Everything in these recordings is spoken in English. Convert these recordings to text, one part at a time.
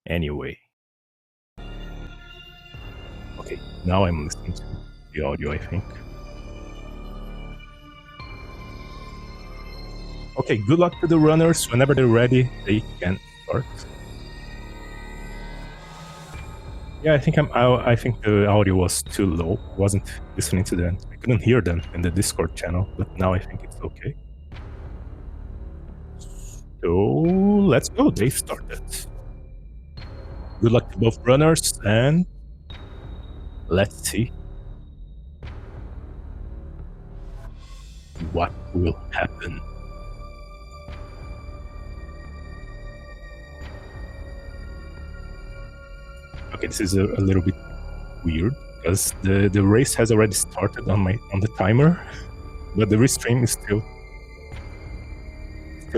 Anyway. Okay, now I'm listening to the audio, I think. Okay, good luck to the runners. Whenever they're ready, they can start. Yeah, I think the audio was too low. I wasn't listening to them. I couldn't hear them in the Discord channel, but now I think it's okay. So let's go. They've started. Good luck to both runners, and let's see what will happen. Okay, this is a little bit weird because the race has already started on the timer, but the restream is still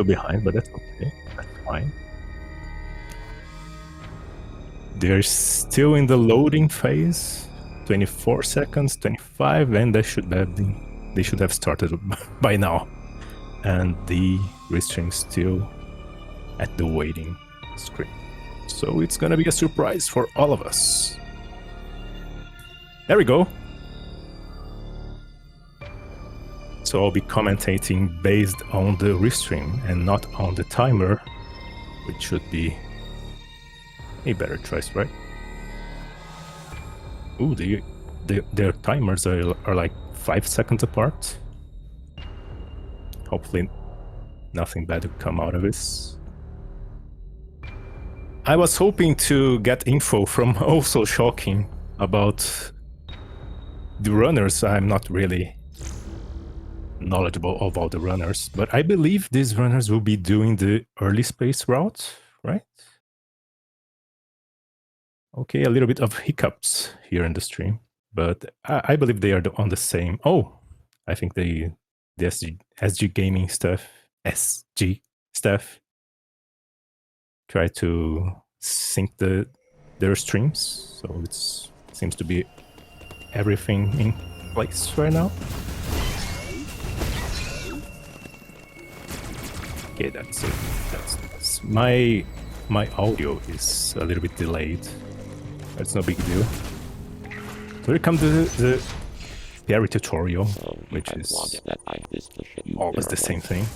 behind, but that's okay. That's fine. They're still in the loading phase. 24 seconds, 25, and they should have started by now. And the restream still at the waiting screen. So it's gonna be a surprise for all of us. There we go. So I'll be commentating based on the restream and not on the timer, which should be a better choice, right? Ooh, their timers are like 5 seconds apart. Hopefully nothing bad will come out of this. I was hoping to get info from Also Shocking about the runners. I'm not really knowledgeable of all the runners, but I believe these runners will be doing the early space route, right? Okay, a little bit of hiccups here in the stream, but I believe they are on the same. Oh, I think the SG gaming stuff, SG stuff, try to sync their streams, so it seems to be everything in place right now. Okay, that's it. That's my audio is a little bit delayed. That's no big deal. So here comes the Perry tutorial, which is always the same thing.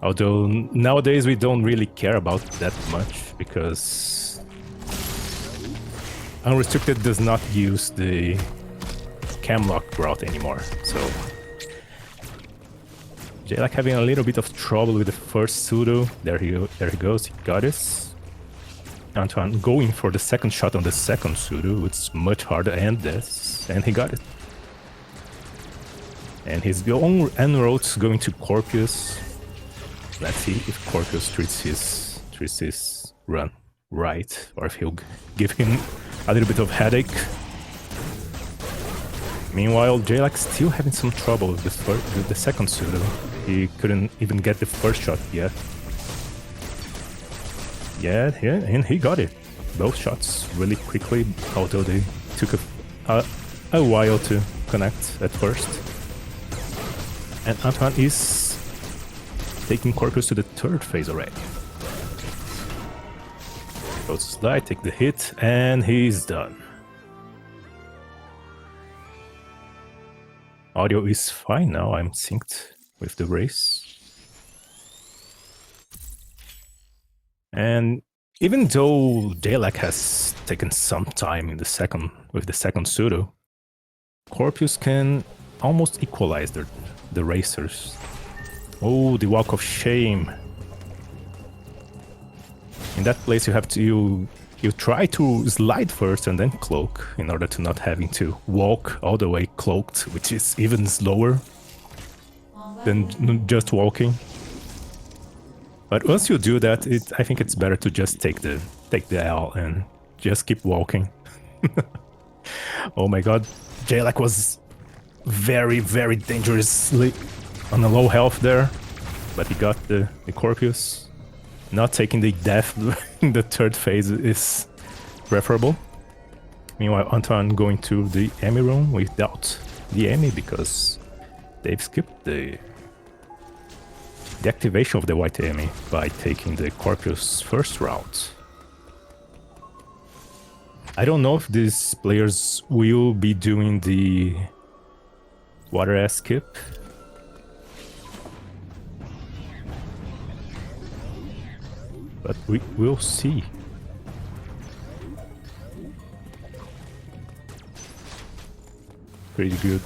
Although nowadays we don't really care about that much because Unrestricted does not use the camlock route anymore. So jlack having a little bit of trouble with the first pseudo. There he goes. He got it. Antoine going for the second shot on the second pseudo. It's much harder, and he got it. And his own en route going to Corpus. Let's see if Corpus treats his run right, or if he'll give him a little bit of headache. Meanwhile, jlack still having some trouble with the second pseudo. He couldn't even get the first shot yet. Yeah, and he got it. Both shots really quickly, although they took a while to connect at first. And Antoine is taking Corpus to the third phase already. Goes to slide, take the hit, and he's done. Audio is fine now, I'm synced with the race. And even though jlack has taken some time in with the second pseudo, Corpus can almost equalize the racers. Oh, the walk of shame. In that place you try to slide first and then cloak in order to not having to walk all the way cloaked, which is even slower than just walking. But once you do that, I think it's better to just take the L and just keep walking. Oh my god, jlack was very, very dangerously on a low health there, but he got the Corpus. Not taking the death in the third phase is preferable. Meanwhile, Antoine going to the Emmy room without the Emmy because they've skipped the the activation of the white enemy by taking the Corpus first route. I don't know if these players will be doing the water ass skip. But we will see. Pretty good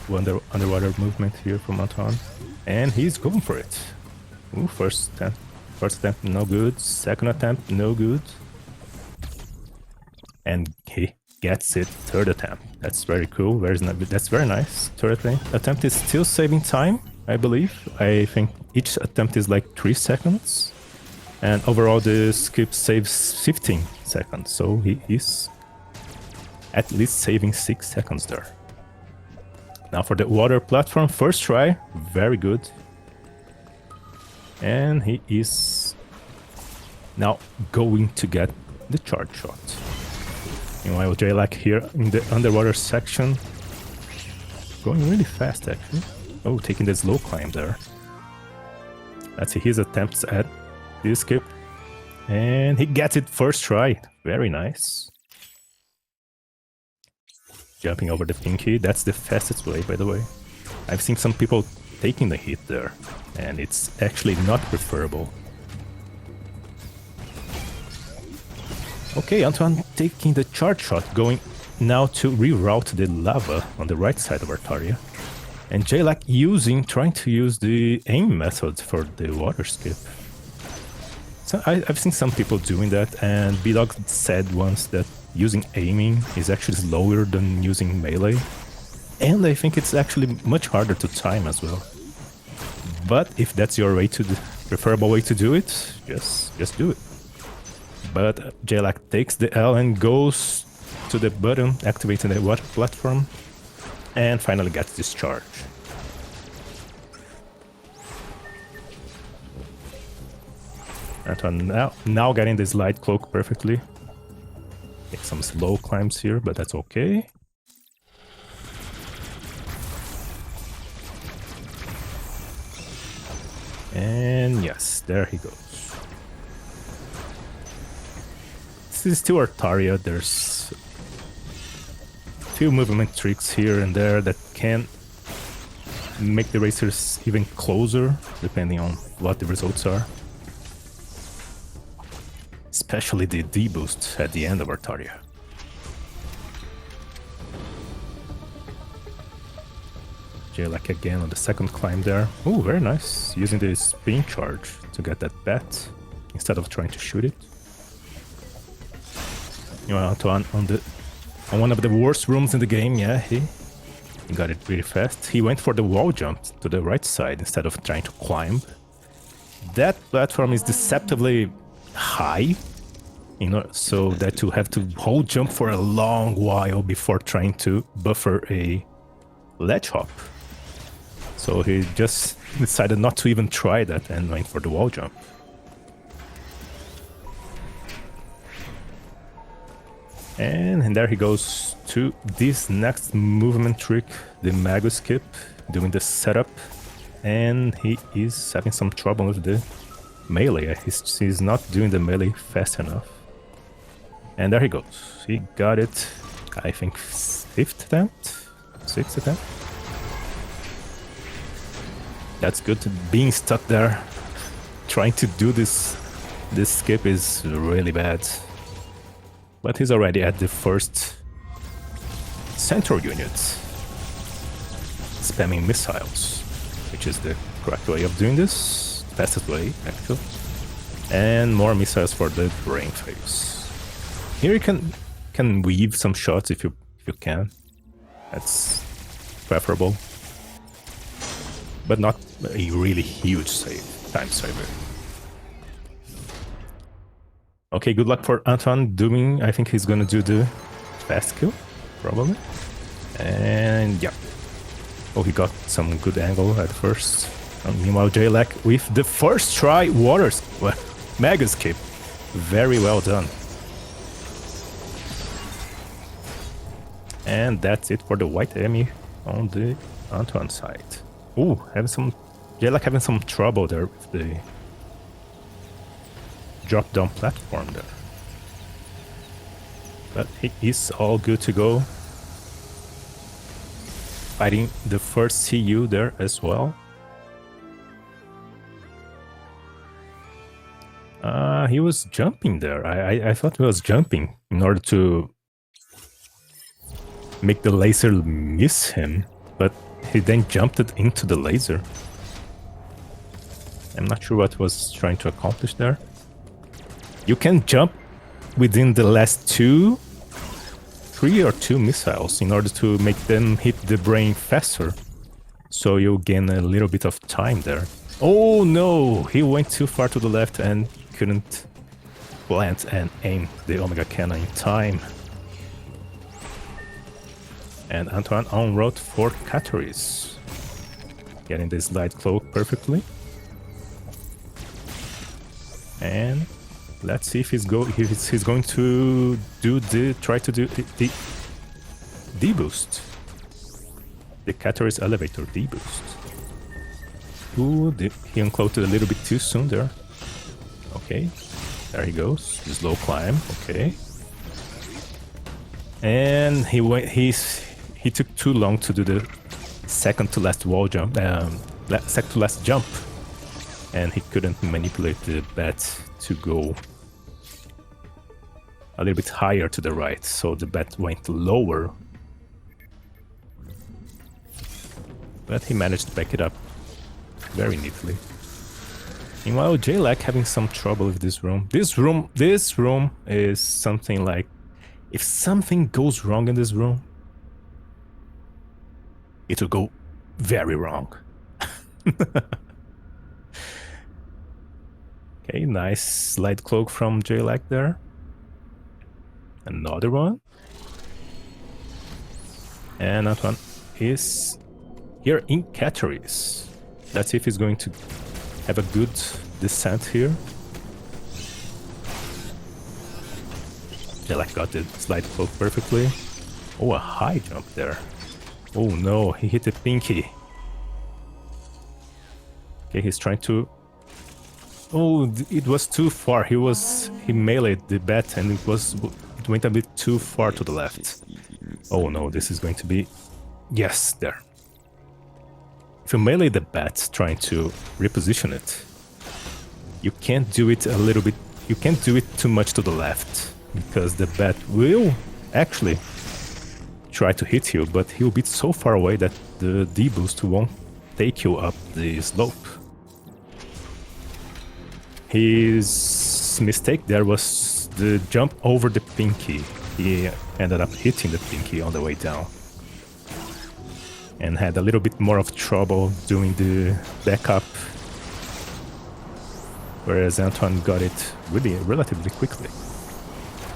underwater movement here from Antoine. And he's going for it. Ooh, first attempt, no good. Second attempt, no good. And he gets it, third attempt. That's very cool. That's very nice. Third attempt is still saving time, I believe. I think each attempt is like 3 seconds. And overall the skip saves 15 seconds. So he is at least saving 6 seconds there. Now for the water platform, first try, very good. And he is now going to get the charge shot. Meanwhile, jlack here in the underwater section, going really fast actually. Oh, taking the slow climb there. Let's see his attempts at this skip. And he gets it first try, very nice. Jumping over the pinky, that's the fastest way, by the way. I've seen some people taking the hit there, and it's actually not preferable. Okay, Antoine taking the charge shot, going now to reroute the lava on the right side of Artaria. And jlack trying to use the aim method for the water skip. So I've seen some people doing that, and B-Dog said once that using aiming is actually slower than using melee. And I think it's actually much harder to time as well. But if that's your preferable way to do it, just do it. But jlack takes the L and goes to the button, activating the water platform, and finally gets discharged. Antoine now getting this light cloak perfectly. Take some slow climbs here, but that's okay. And yes, there he goes. This is still Artaria. There's a few movement tricks here and there that can make the racers even closer, depending on what the results are. Especially the D-boost at the end of Artaria. jlack again on the second climb there. Oh, very nice. Using the spin charge to get that bat instead of trying to shoot it. You know, Antoine on one of the worst rooms in the game. Yeah, he got it pretty fast. He went for the wall jump to the right side instead of trying to climb. That platform is deceptively high, you know, so that you have to hold jump for a long while before trying to buffer a ledge hop. So he just decided not to even try that and went for the wall jump. And there he goes to this next movement trick, the Mago skip, doing the setup, and he is having some trouble with the melee. He's not doing the melee fast enough. And there he goes. He got it, I think, 5th attempt? 6th attempt? That's good. Being stuck there, trying to do this skip is really bad. But he's already at the first central unit, spamming missiles, which is the correct way of doing this, fastest way actually. And more missiles for the brain phase. Here you can weave some shots if you can. That's preferable, but not a really huge time saver. Okay, good luck for Antoine doing, I think he's gonna do the fast kill, probably. And yeah. Oh, he got some good angle at first. And meanwhile, jlack with the first try Mega skip. Very well done. And that's it for the white enemy on the Antoine side. Oh, having some jlack having some trouble there with the drop down platform there. But he is all good to go. Fighting the first CU there as well. He was jumping there. I thought he was jumping in order to make the laser miss him, but he then jumped it into the laser. I'm not sure what was trying to accomplish there. You can jump within the last 3 or 2 missiles in order to make them hit the brain faster. So you gain a little bit of time there. Oh no! He went too far to the left and couldn't plant and aim the Omega Cannon in time. And Antoine en route for Cataries. Getting the slide cloak perfectly. And let's see if he's going to try to do the D-boost. The Cataries elevator D-boost. Ooh, he uncloaked it a little bit too soon there. Okay, there he goes. The slow climb. Okay, and he took too long to do the second to last wall jump, second to last jump, and he couldn't manipulate the bat to go a little bit higher to the right, so the bat went lower. But he managed to back it up very neatly. Meanwhile, jlack having some trouble with this room. This room is something like, if something goes wrong in this room, it will go very wrong. Okay, nice slide cloak from jlack there. Another one. And Antoine is here in Cataries. Let's see if he's going to have a good descent here. jlack got the slide cloak perfectly. Oh, a high jump there. Oh no, he hit the pinky. Okay, he's trying to... Oh, it was too far. He meleeed the bat and it went a bit too far to the left. Oh no, this is going to be... Yes, there. If you melee the bat trying to reposition it, you can't do it a little bit... You can't do it too much to the left, because the bat will actually try to hit you, but he'll be so far away that the D-boost won't take you up the slope. His mistake there was the jump over the pinky. He ended up hitting the pinky on the way down. And had a little bit more of trouble doing the backup. Whereas Antoine got it really relatively quickly.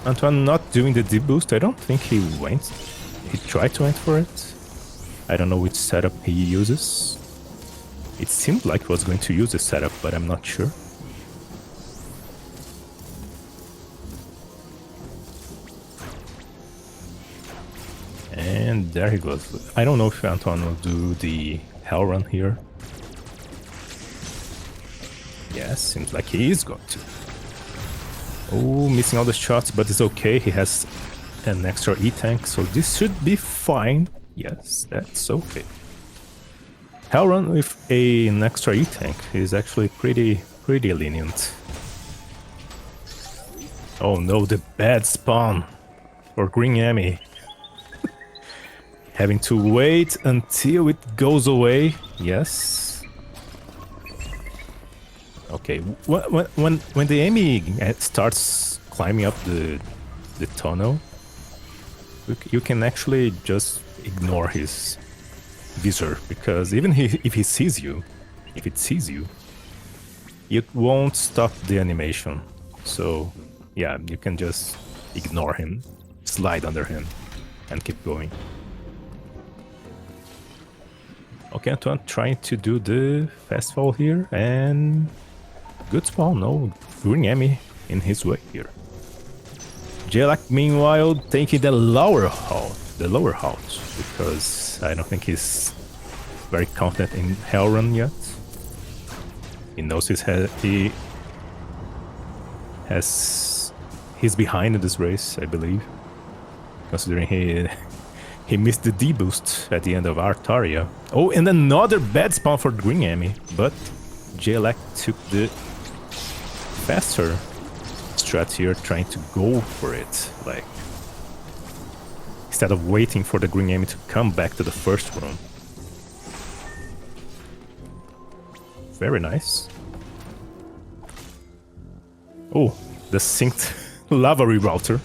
Antoine not doing the D-boost, I don't think he went. He tried to went for it. I don't know which setup he uses. It seemed like he was going to use the setup, but I'm not sure. And there he goes. I don't know if Antoine will do the hell run here. Yes, seems like he is going to. Oh, missing all the shots, but it's okay. He has an extra E-tank, so this should be fine. Yes, that's okay. Hell run with an extra E-tank is actually pretty lenient. Oh no, the bad spawn for Green Emmy. Having to wait until it goes away. Yes. Okay. When the Emmy starts climbing up the tunnel, you can actually just ignore his visor, because even if it sees you, it won't stop the animation. So yeah, you can just ignore him, slide under him, and keep going. Okay, Antoine trying to do the fast fall here, and good spawn, no Green Emmy in his way here. jlack meanwhile taking the lower halt, because I don't think he's very confident in Hell Run yet. He knows he's behind in this race, I believe. Considering he missed the D boost at the end of Artaria. Oh, and another bad spawn for Green Emmy, but jlack took the faster strat here, trying to go for it, like instead of waiting for the Green Emmy to come back to the first room. Very nice. Oh, the synced lava rerouter.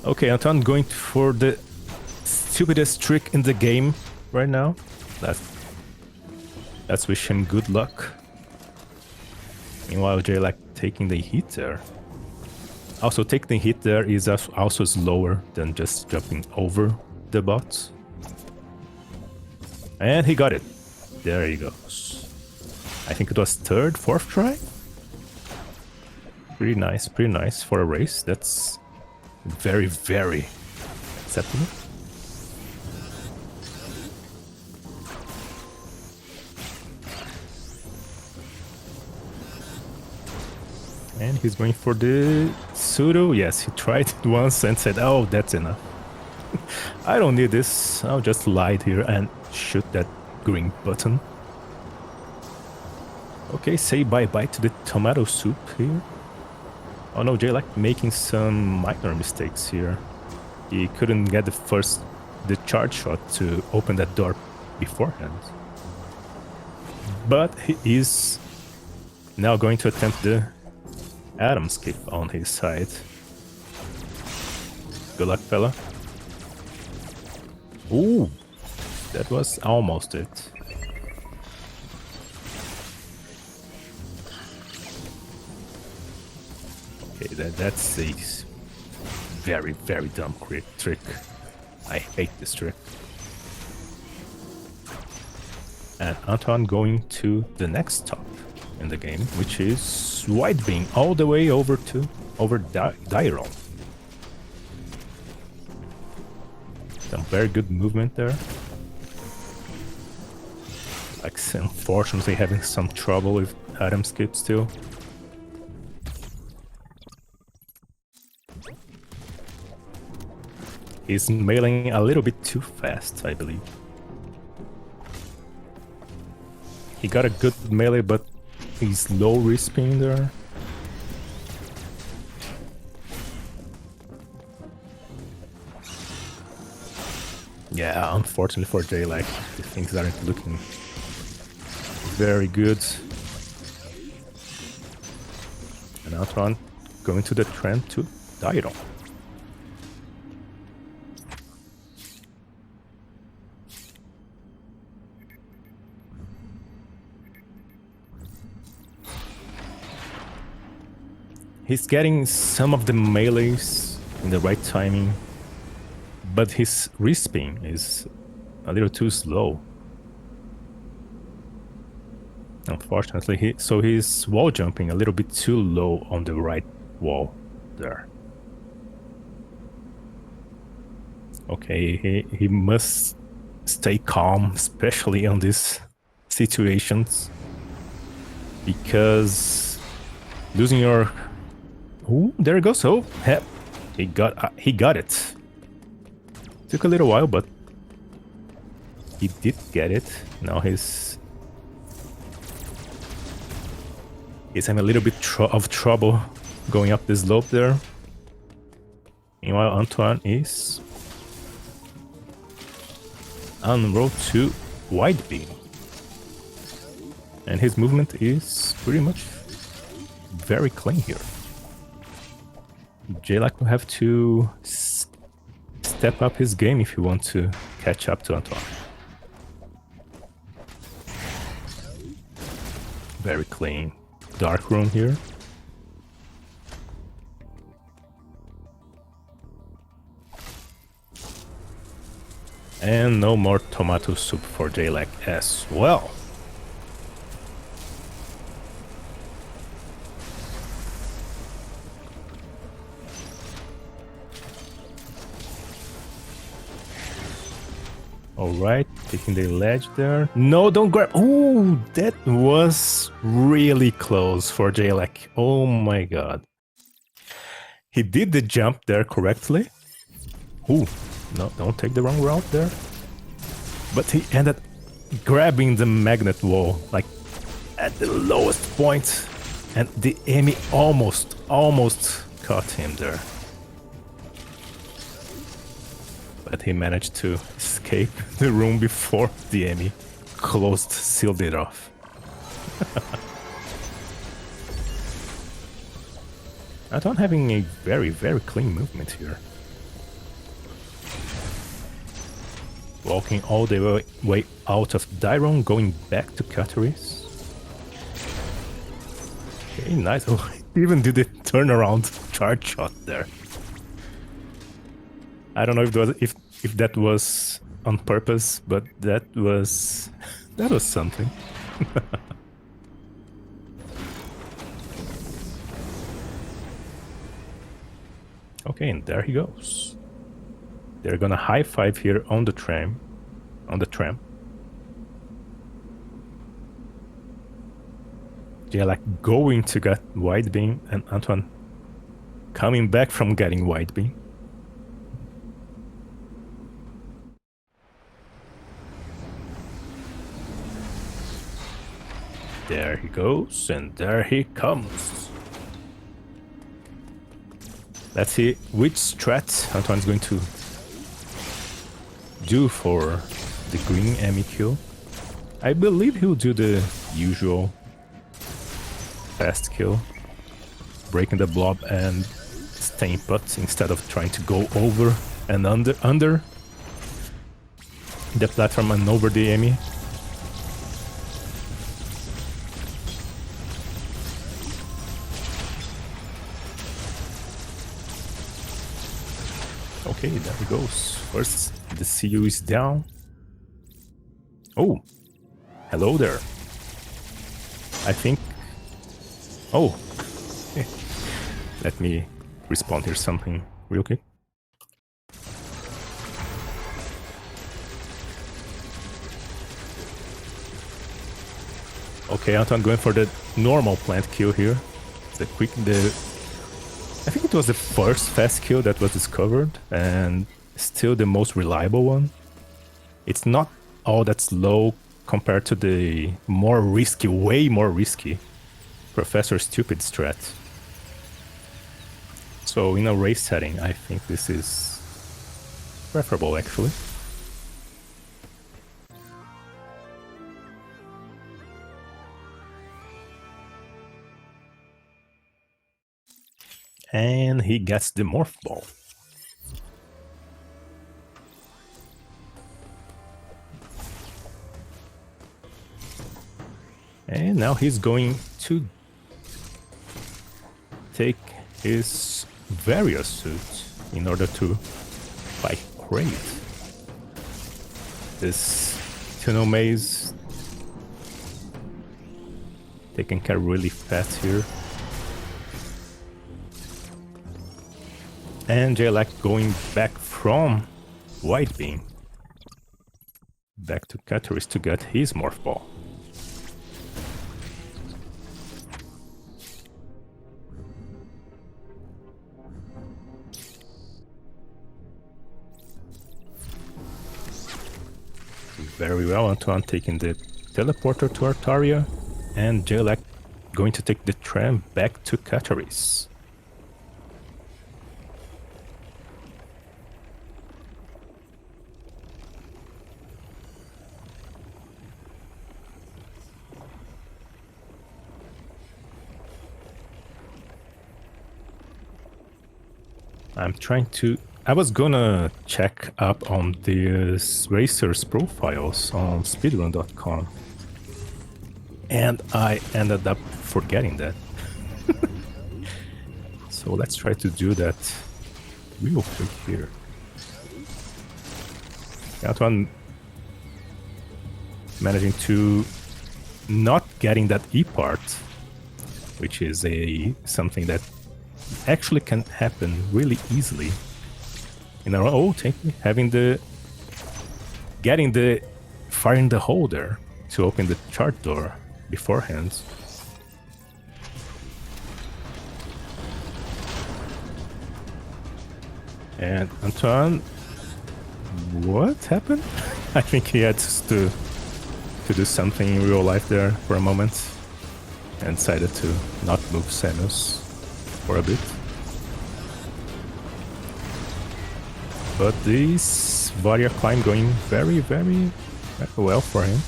Okay, Anton going for the stupidest trick in the game right now. Let's wish him good luck. Meanwhile, jlack taking the hit there. Also, taking the hit there is also slower than just jumping over the bots. And he got it. There he goes. I think it was third, fourth try? Pretty nice for a race. That's very, very acceptable. And he's going for the pseudo. Yes, he tried it once and said, oh, that's enough. I don't need this. I'll just slide here and shoot that green button. Okay, say bye-bye to the tomato soup here. Oh no, jlack making some minor mistakes here. He couldn't get the charge shot to open that door beforehand. But he is now going to attempt the Atom skip on his side. Good luck, fella. Ooh, that was almost it. Okay, that's a very, very dumb trick. I hate this trick. And Anton going to the next stop in the game, which is White Beam, all the way over Dairon. Some very good movement there. Like, unfortunately having some trouble with Atom skip still. He's mailing a little bit too fast, I believe. He got a good melee, but he's low respin there. Yeah, unfortunately for jlack, the things aren't looking very good. And Anton going to the trend to Dairon. He's getting some of the melees in the right timing, but his respin is a little too slow. Unfortunately, so he's wall jumping a little bit too low on the right wall there. Okay, he must stay calm, especially on these situations, because losing your... Ooh, there it goes. Oh, he got it. Took a little while, but he did get it. Now he's having a little bit of trouble going up the slope there. Meanwhile, Antoine is en route to White Beam, and his movement is pretty much very clean here. jlack will have to step up his game if you want to catch up to Antoine. Very clean. Dark room here. And no more tomato soup for jlack as well. Alright, taking the ledge there. No, don't grab. Oh, that was really close for jlack. Oh my god. He did the jump there correctly. Ooh, no, don't take the wrong route there. But he ended grabbing the magnet wall, like at the lowest point. And the enemy almost caught him there. But he managed to escape the room before the enemy sealed it off. Antoine having a very clean movement here. Walking all the way out of Dyron, going back to Cataries. Okay, nice. Oh, he even did the turnaround charge shot there. I don't know if that was on purpose, but that was something. Okay, and there he goes. They're gonna high five here on the tram. Jlack going to get wide beam, and Antoine coming back from getting wide beam. There he goes, and there he comes. Let's see which strat Antoine's going to do for the green enemy kill. I believe he'll do the usual fast kill, breaking the blob and staying put instead of trying to go over and under the platform and over the enemy. Okay, there he goes. First, the CU is down. Oh, hello there. I think... Oh, let me respond here something real quick. Okay, Antoine going for the normal plant kill here. I think it was the first fast kill that was discovered, and still the most reliable one. It's not all that slow compared to the more risky, way more risky Professor Stupid strat. So in a race setting, I think this is preferable actually. And he gets the morph ball. And now he's going to take his various suits in order to fight Crate. This tunnel maze taking care really fast here. And jlack going back from White Beam back to Cataries to get his morph ball. Very well, Antoine taking the teleporter to Artaria, and jlack going to take the tram back to Cataries. I was gonna check up on these racers' profiles on speedrun.com, and I ended up forgetting that. So let's try to do that real quick here. Antoine managing to not getting that E part, which is something that actually can happen really easily in our own technique, having the getting the fire in the hole there to open the chart door beforehand. And Antoine, what happened? I think he had to do something in real life there for a moment and decided to not move Samus for a bit. But this Varia climb going very, very well for him.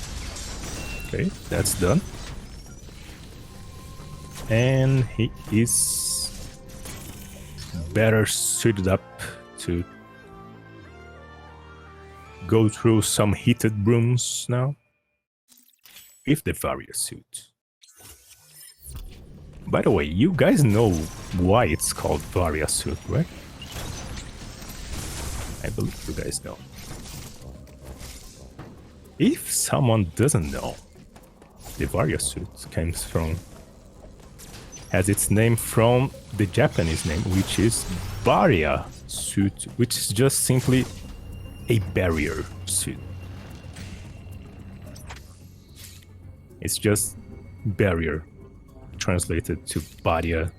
Okay, that's done. And he is better suited up to go through some heated rooms now with the Varia suit. By the way, you guys know why it's called Varia suit, right? I believe you guys know. If someone doesn't know, the Varia suit has its name from the Japanese name, which is Varia suit, which is just simply a barrier suit. It's just barrier translated to Varia,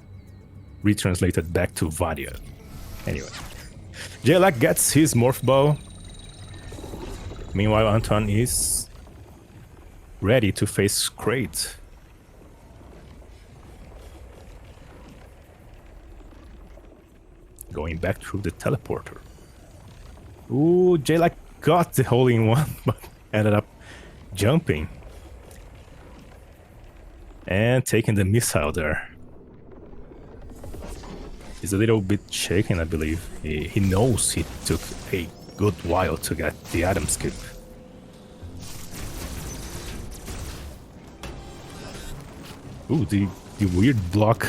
retranslated back to Varia. Anyway, Jlack gets his morph bow. Meanwhile, Antoine is ready to face Kraid. Going back through the teleporter. Ooh, Jlack got the hole-in-one, but ended up jumping. And taking the missile there. He's a little bit shaken, I believe. He knows he took a good while to get the item skip. Ooh, the weird block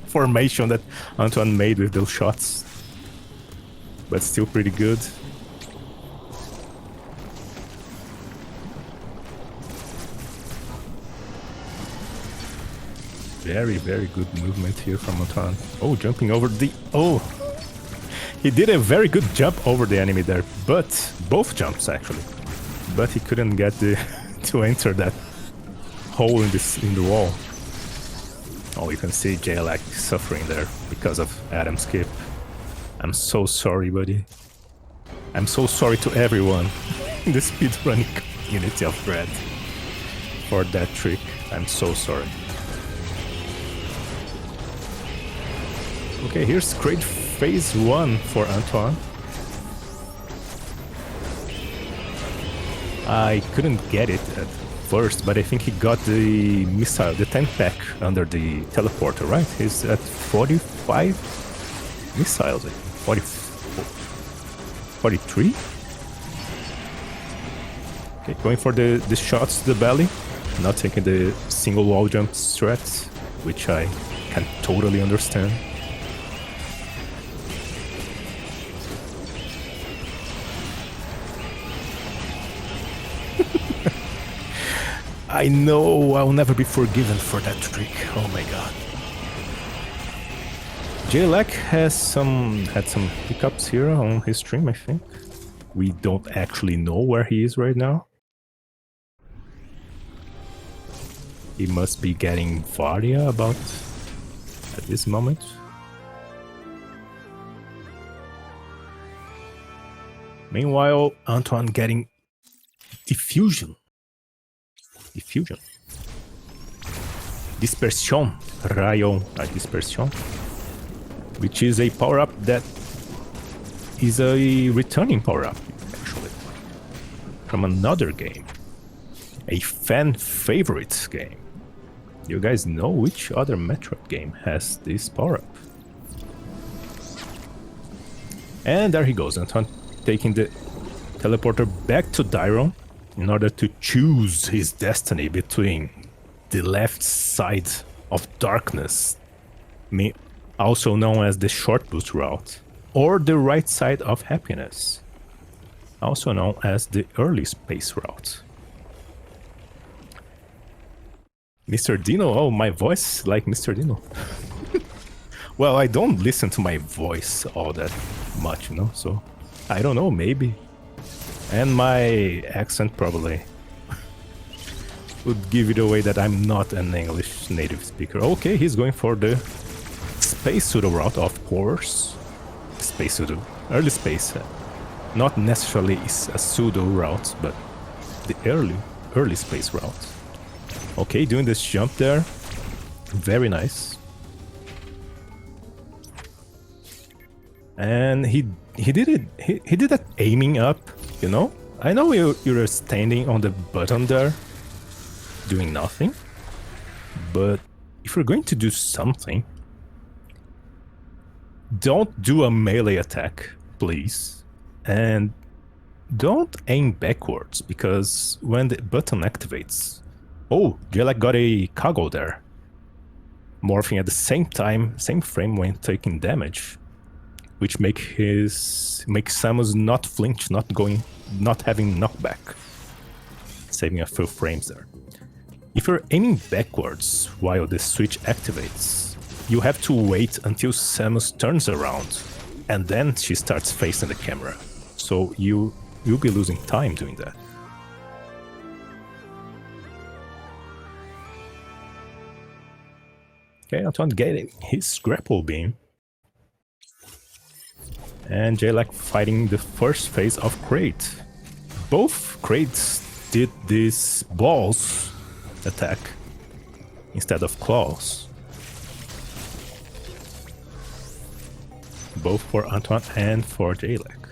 formation that Antoine made with those shots. But still pretty good. Very, very good movement here from Antoine. Oh, jumping over the... Oh! He did a very good jump over the enemy there, but... Both jumps, actually. But he couldn't get the... to enter that hole in the wall. Oh, you can see Jlack suffering there because of Adam skip. I'm so sorry, buddy. I'm so sorry to everyone in the speedrunning community of Red for that trick. I'm so sorry. Okay, here's Kraid phase 1 for Antoine. I couldn't get it at first, but I think he got the missile, the tank pack under the teleporter, right? He's at 45 missiles, I think. 43? Okay, going for the shots to the belly. Not taking the single wall jump strat, which I can totally understand. I know I'll never be forgiven for that trick. Oh my god. Jlack had some hiccups here on his stream, I think. We don't actually know where he is right now. He must be getting Varia about at this moment. Meanwhile, Antoine getting diffusion. Dispersion. Rayon Dispersion. Which is a power-up that is a returning power-up, actually. From another game. A fan-favorite game. You guys know which other Metroid game has this power-up. And there he goes, Antoine taking the teleporter back to Dyron in order to choose his destiny between the left side of darkness, also known as the short boost route, or the right side of happiness, also known as the early space route. Mr. Dino, oh, my voice like Mr. Dino. Well, I don't listen to my voice all that much, you know, so I don't know, maybe. And my accent probably would give it away that I'm not an English native speaker. Okay, he's going for the space pseudo route, of course. Space pseudo, early space. Not necessarily a pseudo route, but the early space route. Okay, doing this jump there. Very nice. And he did it. He did that aiming up, you know? I know you're standing on the button there, doing nothing. But if you're going to do something, don't do a melee attack, please. And don't aim backwards, because when the button activates... Oh, jlack got a Kaggle there. Morphing at the same time, same frame when taking damage. Which makes Samus not flinch, not having knockback. Saving a few frames there. If you're aiming backwards while the switch activates, you have to wait until Samus turns around, and then she starts facing the camera. So you'll be losing time doing that. Okay, Antoine getting his grapple beam. And jlack fighting the first phase of Crate. Both Crates did this balls attack instead of claws. Both for Antoine and for jlack.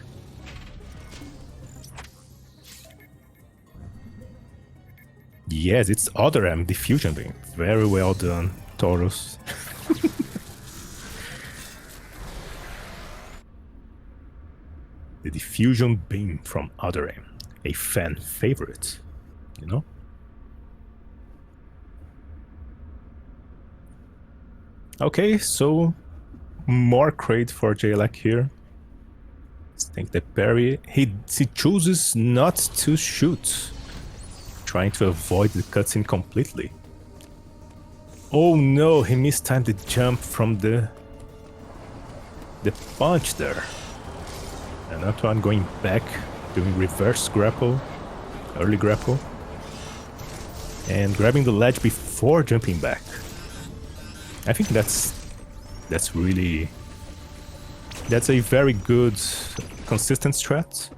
Yes, it's other M, diffusion beam. Very well done, Taurus. The diffusion beam from Other M, a fan favorite, you know? Okay, so more crate for jlack here. I think the parry, he chooses not to shoot, trying to avoid the cutscene completely. Oh no, he mistimed the jump from the punch there. And Antoine going back, doing reverse grapple, early grapple, and grabbing the ledge before jumping back. I think that's a very good consistent strat.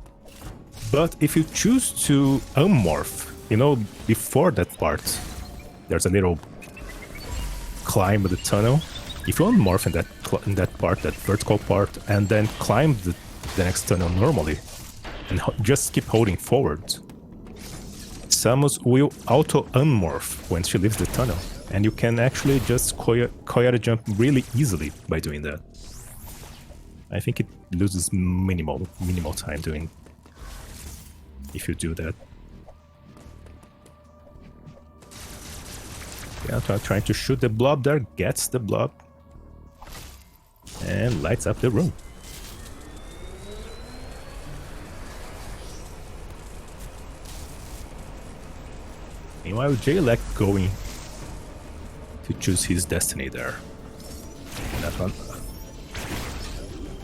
But if you choose to unmorph, you know, before that part, there's a little climb of the tunnel. If you unmorph in that part, that vertical part, and then climb the next tunnel normally, and just keep holding forward, Samus will auto-unmorph when she leaves the tunnel, and you can actually just Koyata jump really easily by doing that. I think it loses minimal time doing if you do that. Yeah, trying to shoot the blob there, gets the blob, and lights up the room. Meanwhile, jlack going to choose his destiny there. And that one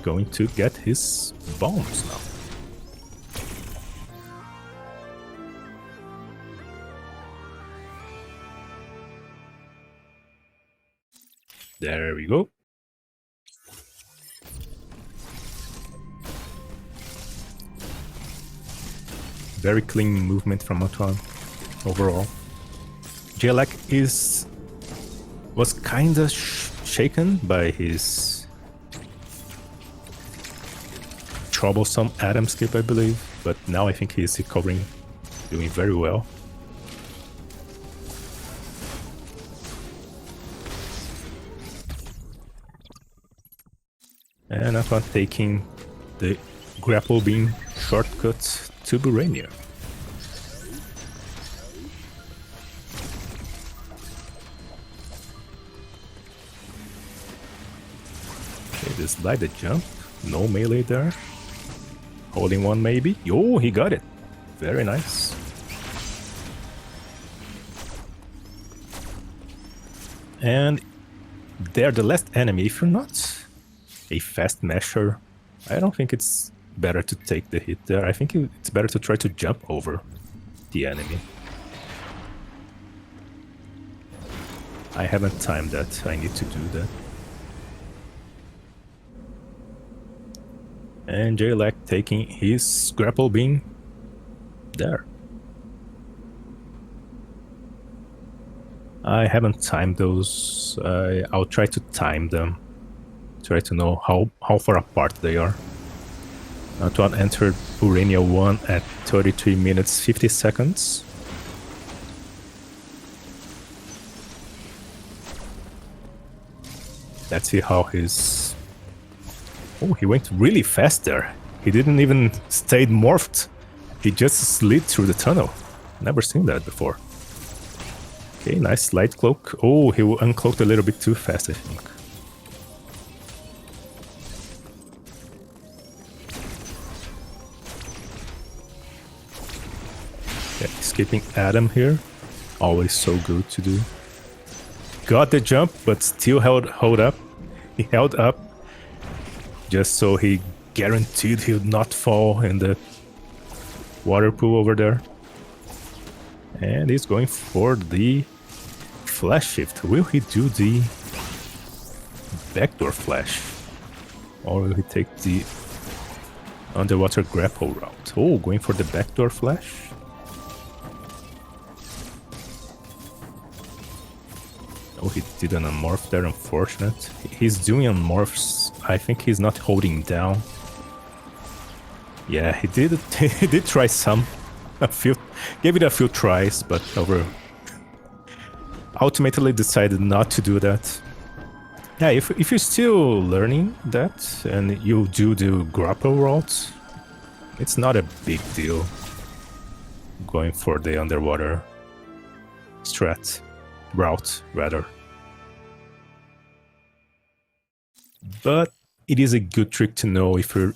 going to get his bombs now. There we go. Very clean movement from Antoine overall. jlack was kinda shaken by his troublesome atom skip, I believe, but now I think he's recovering, doing very well. And Antoine taking the grapple beam shortcut to Burania. Okay, just slide the jump, no melee there. Holding one maybe. Oh, he got it. Very nice. And they're the last enemy. If you're not a fast masher, I don't think it's better to take the hit there. I think it's better to try to jump over the enemy. I haven't timed that. I need to do that. And jlack taking his grapple beam there. I haven't timed those. I'll try to time them. Try to know how far apart they are. Antoine entered Burenia 1 at 33 minutes 50 seconds. Let's see how his... Oh, he went really fast there. He didn't even stay morphed. He just slid through the tunnel. Never seen that before. Okay, nice light cloak. Oh, he uncloaked a little bit too fast, I think. Yeah, escaping Adam here. Always so good to do. Got the jump, but still held up. He held up just so he guaranteed he would not fall in the water pool over there. And he's going for the flash shift. Will he do the backdoor flash? Or will he take the underwater grapple route? Oh, going for the backdoor flash. Oh, he didn't unmorph there, unfortunate. He's doing unmorphs. I think he's not holding down. Yeah, he did he did try some. Gave it a few tries, but ultimately decided not to do that. Yeah, if you're still learning that and you do the grapple route, it's not a big deal going for the underwater strat route, rather. But it is a good trick to know if you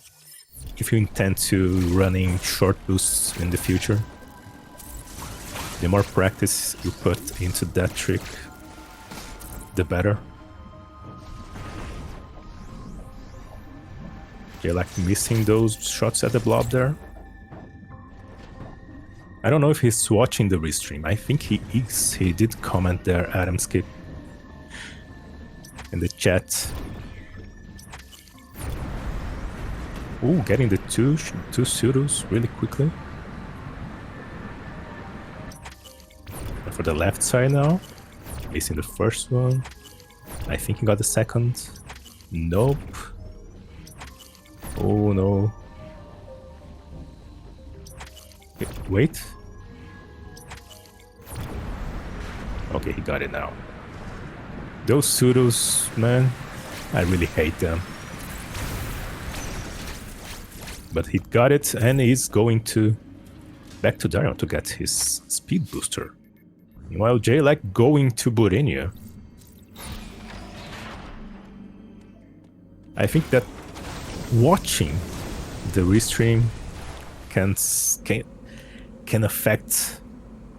intend to running short boosts in the future. The more practice you put into that trick, the better. jlack missing those shots at the blob there. I don't know if he's watching the restream. I think he is. He did comment there, Adam Skip, in the chat. Ooh, getting the two pseudos really quickly. And for the left side now, facing the first one. I think he got the second. Nope. Oh no. Wait. Okay, he got it now. Those pseudos, man, I really hate them. But he got it, and he's going to back to Darion to get his speed booster. Meanwhile, jlack going to Burenia. I think that watching the restream can affect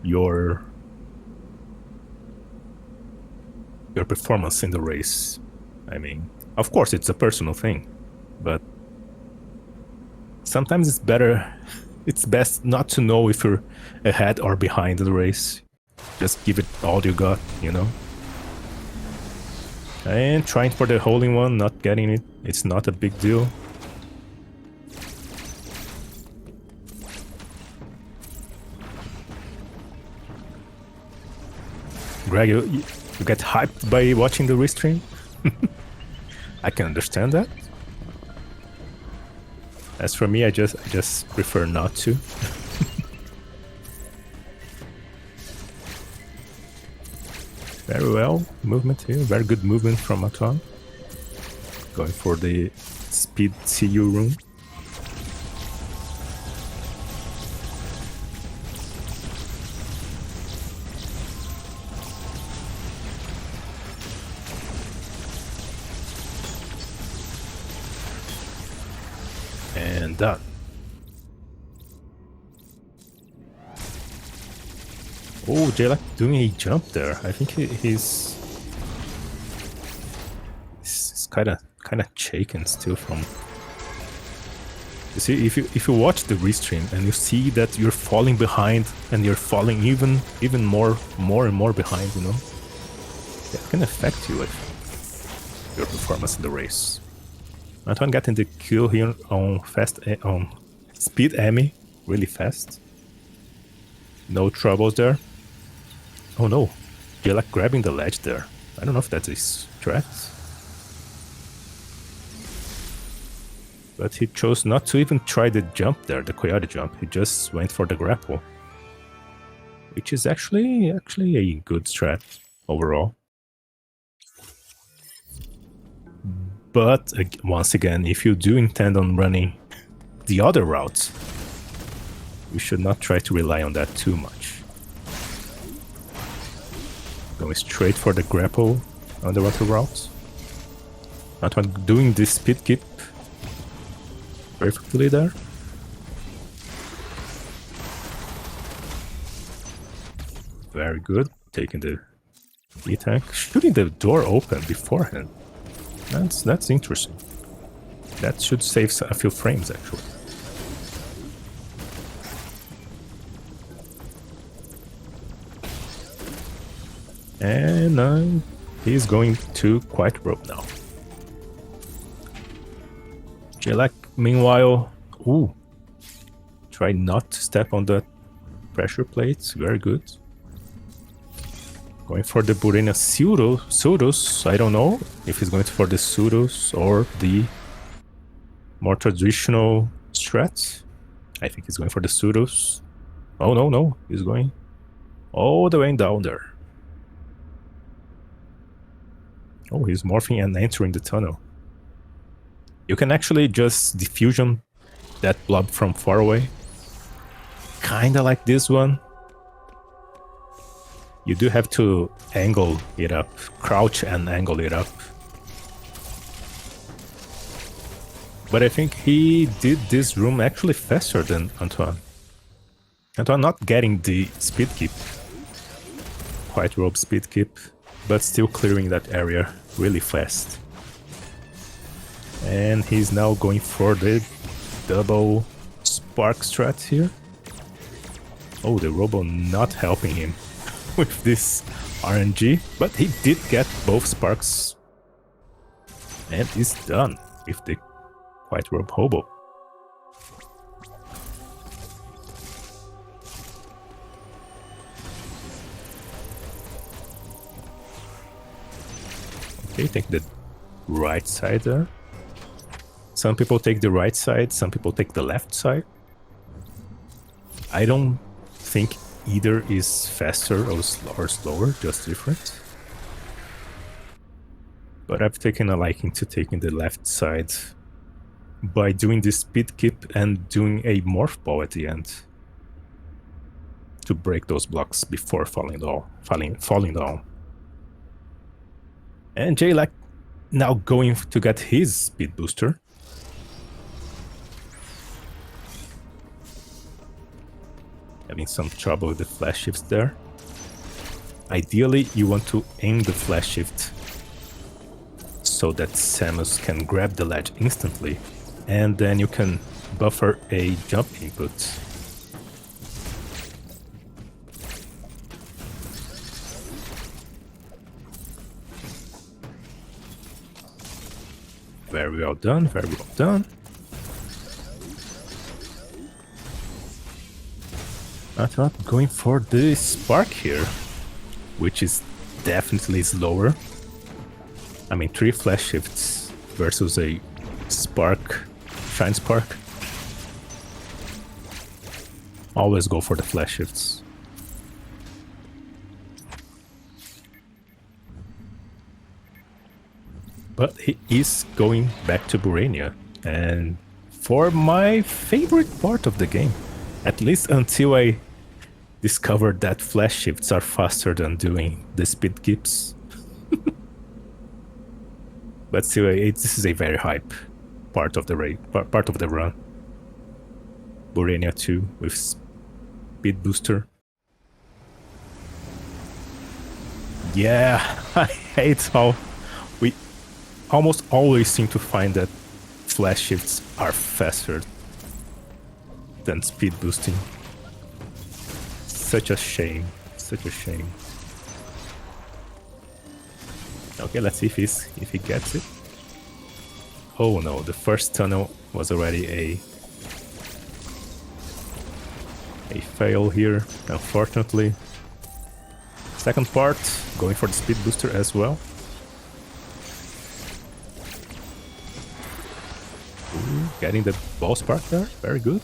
your performance in the race. I mean, of course, it's a personal thing, but sometimes it's best not to know if you're ahead or behind the race. Just give it all you got, you know? And trying for the holding one, not getting it. It's not a big deal. Greg, you get hyped by watching the restream? I can understand that. As for me, I just prefer not to. Very well, movement here. Very good movement from Antoine. Going for the speed CU room. And done. Oh, jlack doing a jump there. I think he's kind of shaken still from You see, if you watch the restream and you see that you're falling behind and you're falling even more and more behind, you know, that can affect you with your performance in the race. Antoine getting the kill here on speed Emmy really fast. No troubles there. Oh no, you're like grabbing the ledge there. I don't know if that's a strat. But he chose not to even try the jump there, the coyote jump. He just went for the grapple. Which is actually a good strat overall. But once again, if you do intend on running the other routes, you should not try to rely on that too much. Going straight for the grapple underwater route. Antoine doing this speed keep perfectly there. Very good. Taking the E-tank. Shooting the door open beforehand. That's interesting. That should save a few frames actually. And he's going to quite rope now. Jlack, meanwhile, try not to step on the pressure plates. Very good. Going for the Burena pseudos. I don't know if he's going for the pseudos or the more traditional strat. I think he's going for the pseudos. Oh no, he's going all the way down there. Oh, he's morphing and entering the tunnel. You can actually just diffusion that blob from far away. Kinda like this one. You do have to angle it up, crouch and angle it up. But I think he did this room actually faster than Antoine. Antoine not getting the speed keep. Quite rope speed keep, but still clearing that area really fast. And he's now going for the double spark strat here. Oh, the robo not helping him with this RNG, but he did get both sparks and is done with the white rope hobo. Okay, take the right side there. Some people take the right side, some people take the left side. I don't think either is faster or slower, just different. But I've taken a liking to taking the left side by doing the speed keep and doing a morph ball at the end to break those blocks before falling down. And Jlack now going to get his speed booster. Having some trouble with the flash shifts there. Ideally, you want to aim the flash shift so that Samus can grab the ledge instantly, and then you can buffer a jump input. Very well done, very well done. Antoine going for the spark here, which is definitely slower. I mean, 3 flash shifts versus a spark, shine spark. Always go for the flash shifts. But he is going back to Burenia, and for my favorite part of the game, at least until I discovered that flash shifts are faster than doing the speed keeps. But still, this is a very hype part of the run. Burenia 2 with speed booster. Yeah, I hate how we almost always seem to find that flash shifts are faster than speed boosting. Such a shame. Such a shame. Okay, let's see if he gets it. Oh no, the first tunnel was already a fail here, unfortunately. Second part, going for the speed booster as well. Ooh, getting the ball spark there, very good.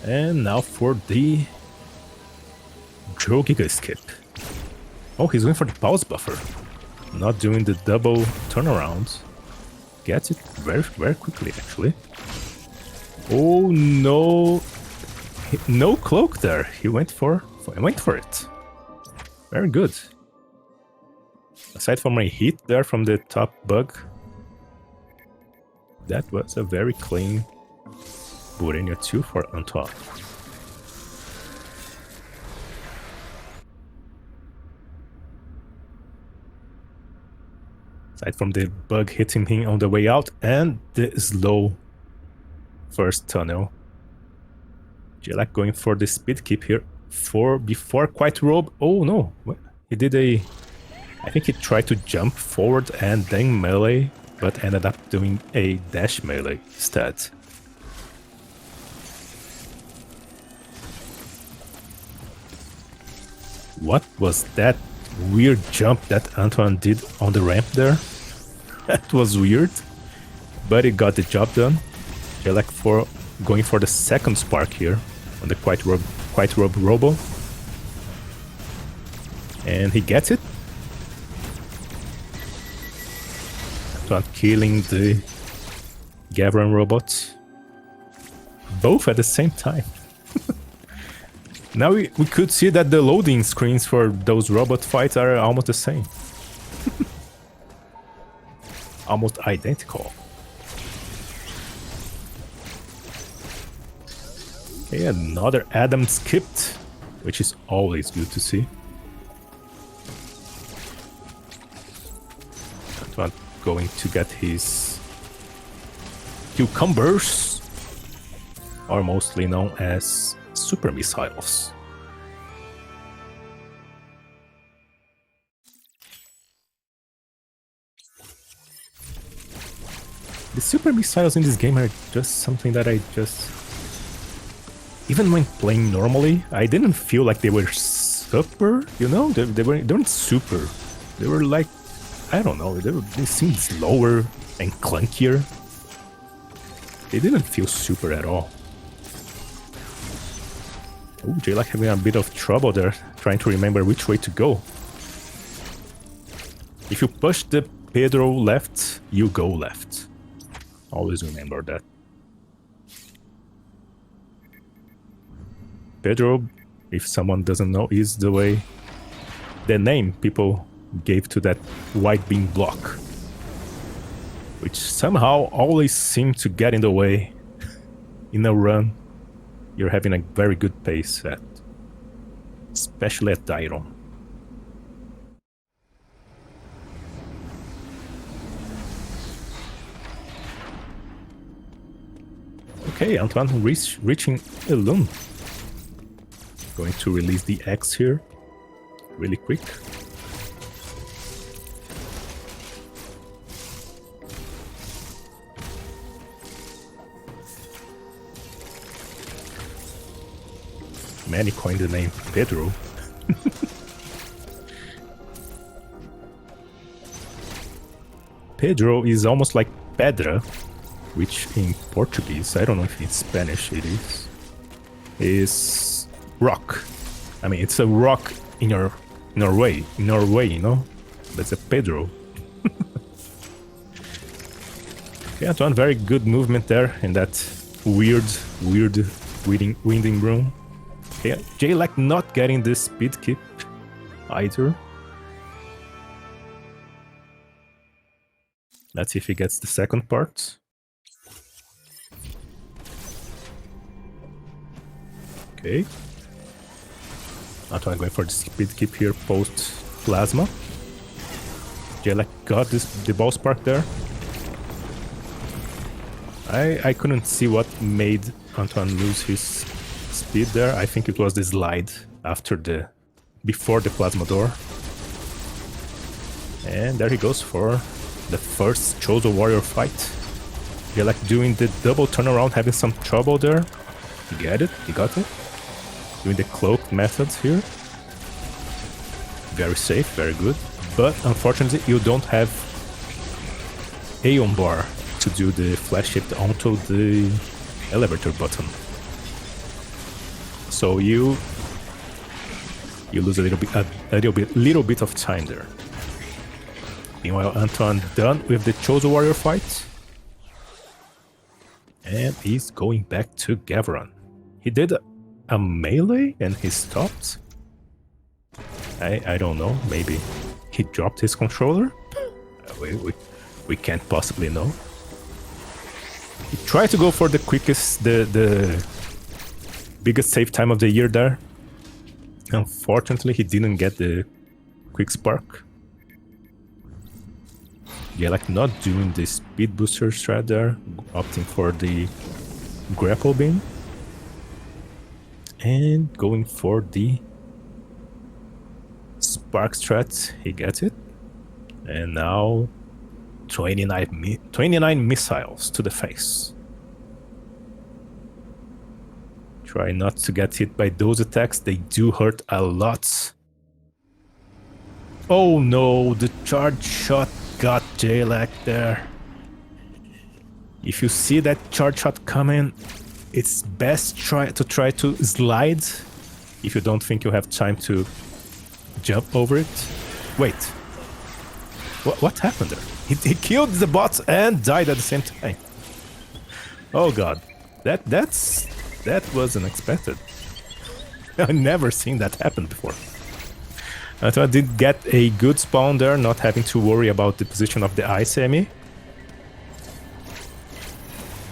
And now for the Joe Giga skip. Oh, he's going for the pause buffer. Not doing the double turnaround. Gets it very quickly, actually. Oh no! No cloak there. He went for it. Very good. Aside from a hit there from the top bug, that was a very clean Burenia 2 for Antoine. Aside from the bug hitting him on the way out and the slow first tunnel. Jlack going for the speed keep here before quite robe. Oh no, he did I think he tried to jump forward and then melee, but ended up doing a dash melee instead. What was that weird jump that Antoine did on the ramp there? That was weird, but it got the job done. Jlack going for the second spark here on the Quite Robe Robo. And he gets it. Antoine killing the Gavran robots. Both at the same time. Now we could see that the loading screens for those robot fights are almost the same. Almost identical. Okay, another Adam skipped, which is always good to see. Antoine going to get his cucumbers, or mostly known as super missiles. The super missiles in this game are just something that I just... Even when playing normally, I didn't feel like they were super, you know? They weren't super. They were like, I don't know, they seemed slower and clunkier. They didn't feel super at all. Oh, Jlack having a bit of trouble there, trying to remember which way to go. If you push the Pedro left, you go left. Always remember that. Pedro, if someone doesn't know, is the name people gave to that white beam block, which somehow always seemed to get in the way in a run you're having a very good pace at, especially at Dairon. Okay, Antoine reaching Elun. Going to release the X here, really quick. Man, he coined the name Pedro. Pedro is almost like pedra, which in Portuguese, I don't know if in Spanish it is rock. I mean, it's a rock in your way, you know? That's a Pedro. Okay, Antoine, very good movement there in that weird winding room. Okay, Jlack not getting this speed keep either. Let's see if he gets the second part. Okay. Antoine going for the speed keep here post plasma. Jlack got the ball spark there. I couldn't see what made Antoine lose his speed there. I think it was the slide before the plasma door. And there he goes for the first Chosen Warrior fight. Jlack doing the double turnaround, having some trouble there. He got it. Doing the cloak method here. Very safe, very good. But unfortunately, you don't have Aeon Bar to do the flash shift onto the elevator button. So you lose a little bit of time there. Meanwhile, Antoine done with the Chosen Warrior fight. And he's going back to Gavron. He did a melee and he stopped. I don't know, maybe he dropped his controller? We can't possibly know. He tried to go for the quickest, the biggest save time of the year there. Unfortunately, he didn't get the quick spark. Jlack not doing the speed booster strat there, opting for the grapple beam. And going for the spark strat, he gets it. And now 29 missiles to the face. Try not to get hit by those attacks, they do hurt a lot. Oh no, the charge shot got Jlack there. If you see that charge shot coming, it's best to try to slide if you don't think you have time to jump over it. Wait, what happened there? He killed the bot and died at the same time. Oh god, that was unexpected. I've never seen that happen before. I did get a good spawn there, not having to worry about the position of the ice enemy.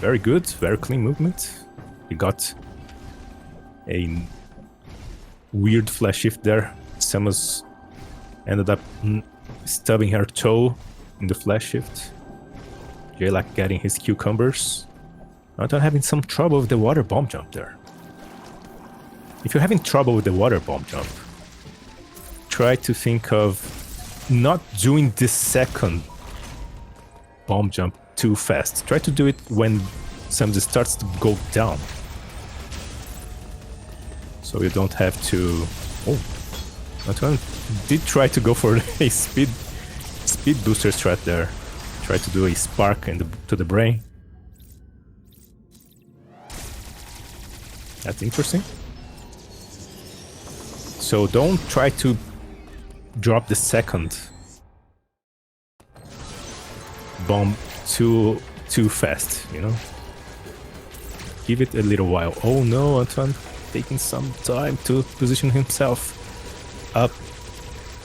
Very good, very clean movement. He got a weird flash shift there. Samus ended up stubbing her toe in the flash shift. Jlack getting his cucumbers. Antoine having some trouble with the water bomb jump there. If you're having trouble with the water bomb jump, try to think of not doing the second bomb jump too fast. Try to do it when Samus starts to go down. So you don't have to... Oh, Antoine did try to go for a speed booster strat there. Try to do a spark to the brain. That's interesting. So don't try to drop the second bomb too fast, you know? Give it a little while. Oh no, Antoine taking some time to position himself up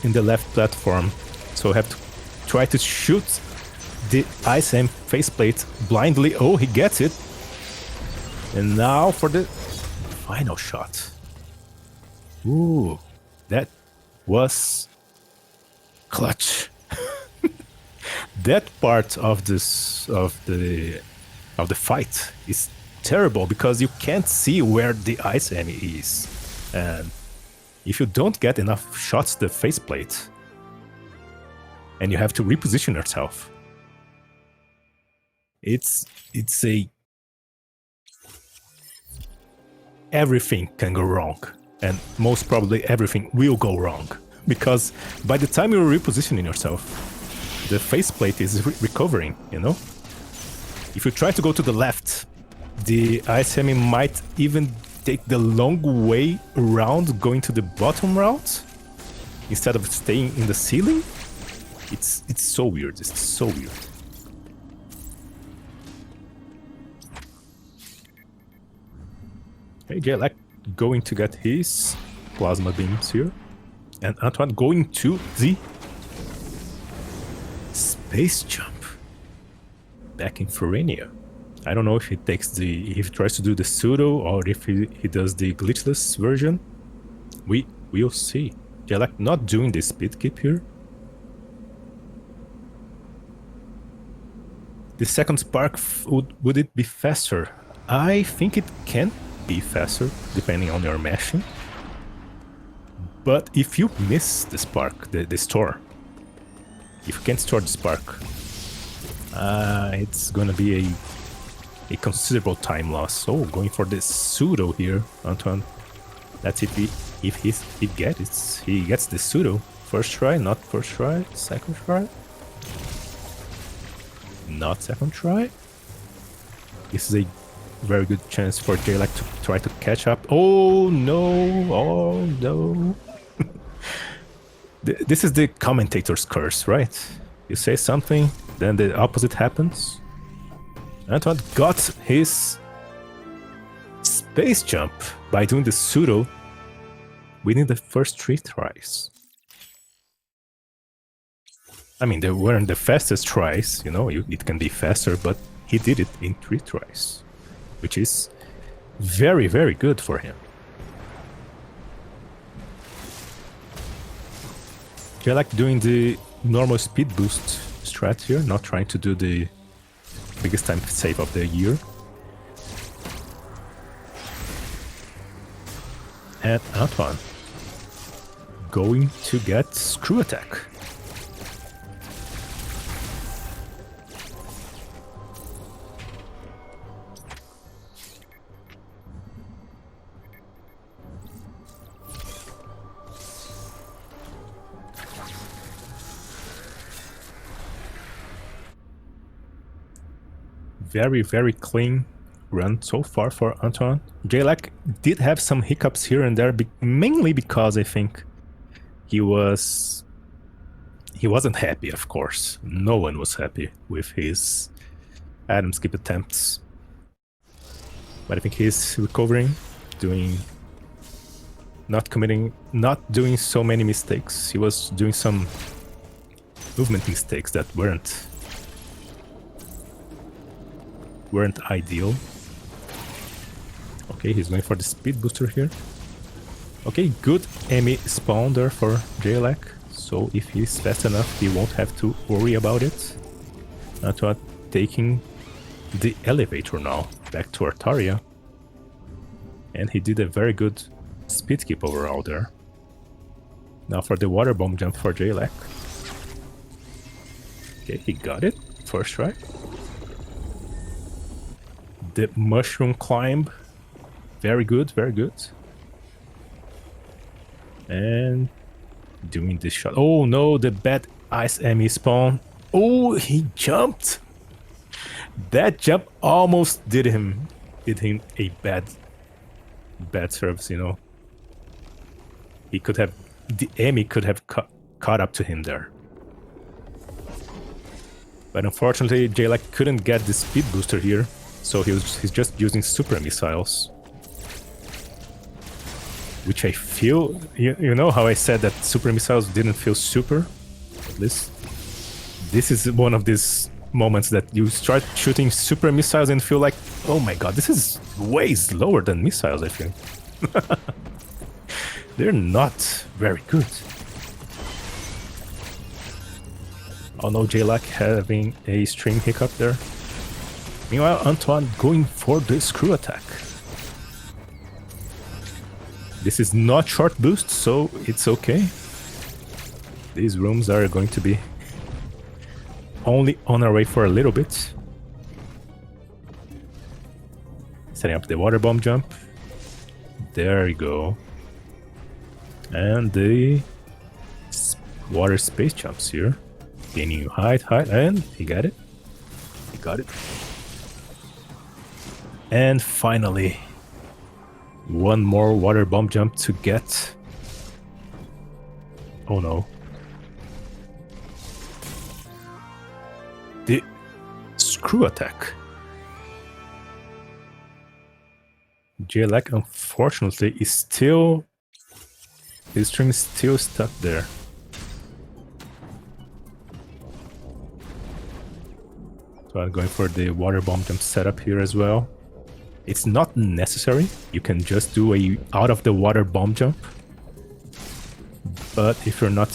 in the left platform. So have to try to shoot the ISM faceplate blindly. Oh, he gets it. And now for the final shot. Ooh, that was clutch. That part of the fight is terrible because you can't see where the ice enemy is, and if you don't get enough shots to the faceplate, and you have to reposition yourself, it's a everything can go wrong, and most probably everything will go wrong because by the time you're repositioning yourself, the faceplate is recovering, you know? If you try to go to the left, the ice enemy might even take the long way around going to the bottom route instead of staying in the ceiling. It's so weird, it's so weird. Okay, Jlack going to get his plasma beams here. And Antoine going to the space jump back in Ferenia. I don't know if he tries to do the pseudo or if he does the glitchless version. We'll see. Jlack not doing the speed keep here. The second spark, would it be faster? I think it can be faster, depending on your mashing. But if you miss the spark, the store, if you can't store the spark, it's gonna be a considerable time loss. Oh, going for this pseudo here, Antoine. That's if he gets the pseudo. First try, not first try, second try. Not second try. This is a very good chance for jlack to try to catch up. Oh no, oh no. This is the commentator's curse, right? You say something, then the opposite happens. Antoine got his space jump by doing the pseudo within the first 3 tries. I mean, they weren't the fastest tries, you know, it can be faster, but he did it in 3 tries, which is very, very good for him. jlack doing the normal speed boost strat here, not trying to do the biggest time save of the year. And Antoine going to get screw attack. Very, very clean run so far for Antoine. jlack did have some hiccups here and there, mainly because I think he wasn't happy, of course. No one was happy with his Adam skip attempts. But I think he's recovering, not doing so many mistakes. He was doing some movement mistakes that weren't ideal. Okay, he's going for the speed booster here. Okay, good Emmy spawn there for jlack. So if he's fast enough, he won't have to worry about it. Antoine taking the elevator now back to Artaria. And he did a very good speed keep overall there. Now for the water bomb jump for jlack. Okay, he got it. First try. The mushroom climb. Very good, very good. And doing this shot. Oh no, the bad ice Emmy spawn. Oh, he jumped. That jump almost did him a bad service, you know. He could have, the Emmy could have caught up to him there. But unfortunately, jlack couldn't get the speed booster here, so he's just using super missiles. Which I feel, you know how I said that super missiles didn't feel super? At least this is one of these moments that you start shooting super missiles and feel like, oh my god, this is way slower than missiles, I think. They're not very good. Oh no, jlack having a string hiccup there. Meanwhile, Antoine going for the screw attack. This is not short boost, so it's okay. These rooms are going to be only on our way for a little bit. Setting up the water bomb jump. There we go. And the water space jumps here. Gaining height, and he got it. He got it. And finally, one more water bomb jump to get. Oh no. The screw attack. jlack unfortunately is still, his string is still stuck there. So I'm going for the water bomb jump setup here as well. It's not necessary, you can just do a out of the water bomb jump. But if you're not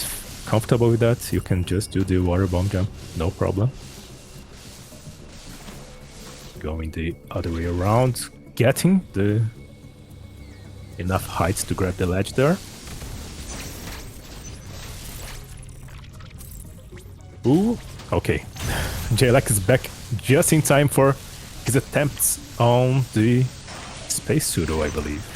comfortable with that, you can just do the water bomb jump, no problem. Going the other way around, getting the enough height to grab the ledge there. Ooh, okay. Jlack is back just in time for his attempts on the space pseudo, I believe.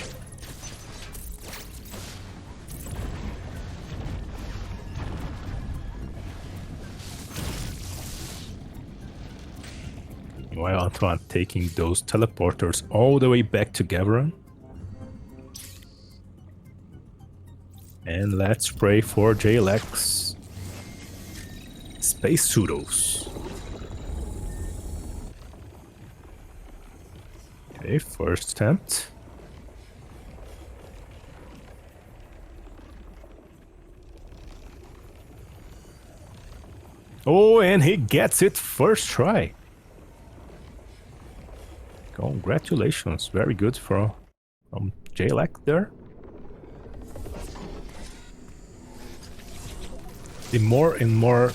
While Antoine taking those teleporters all the way back to Gaveron. And let's pray for Jlack's space pseudos. Okay, first attempt. Oh, and he gets it first try. Congratulations, very good from Jlack there. The more and more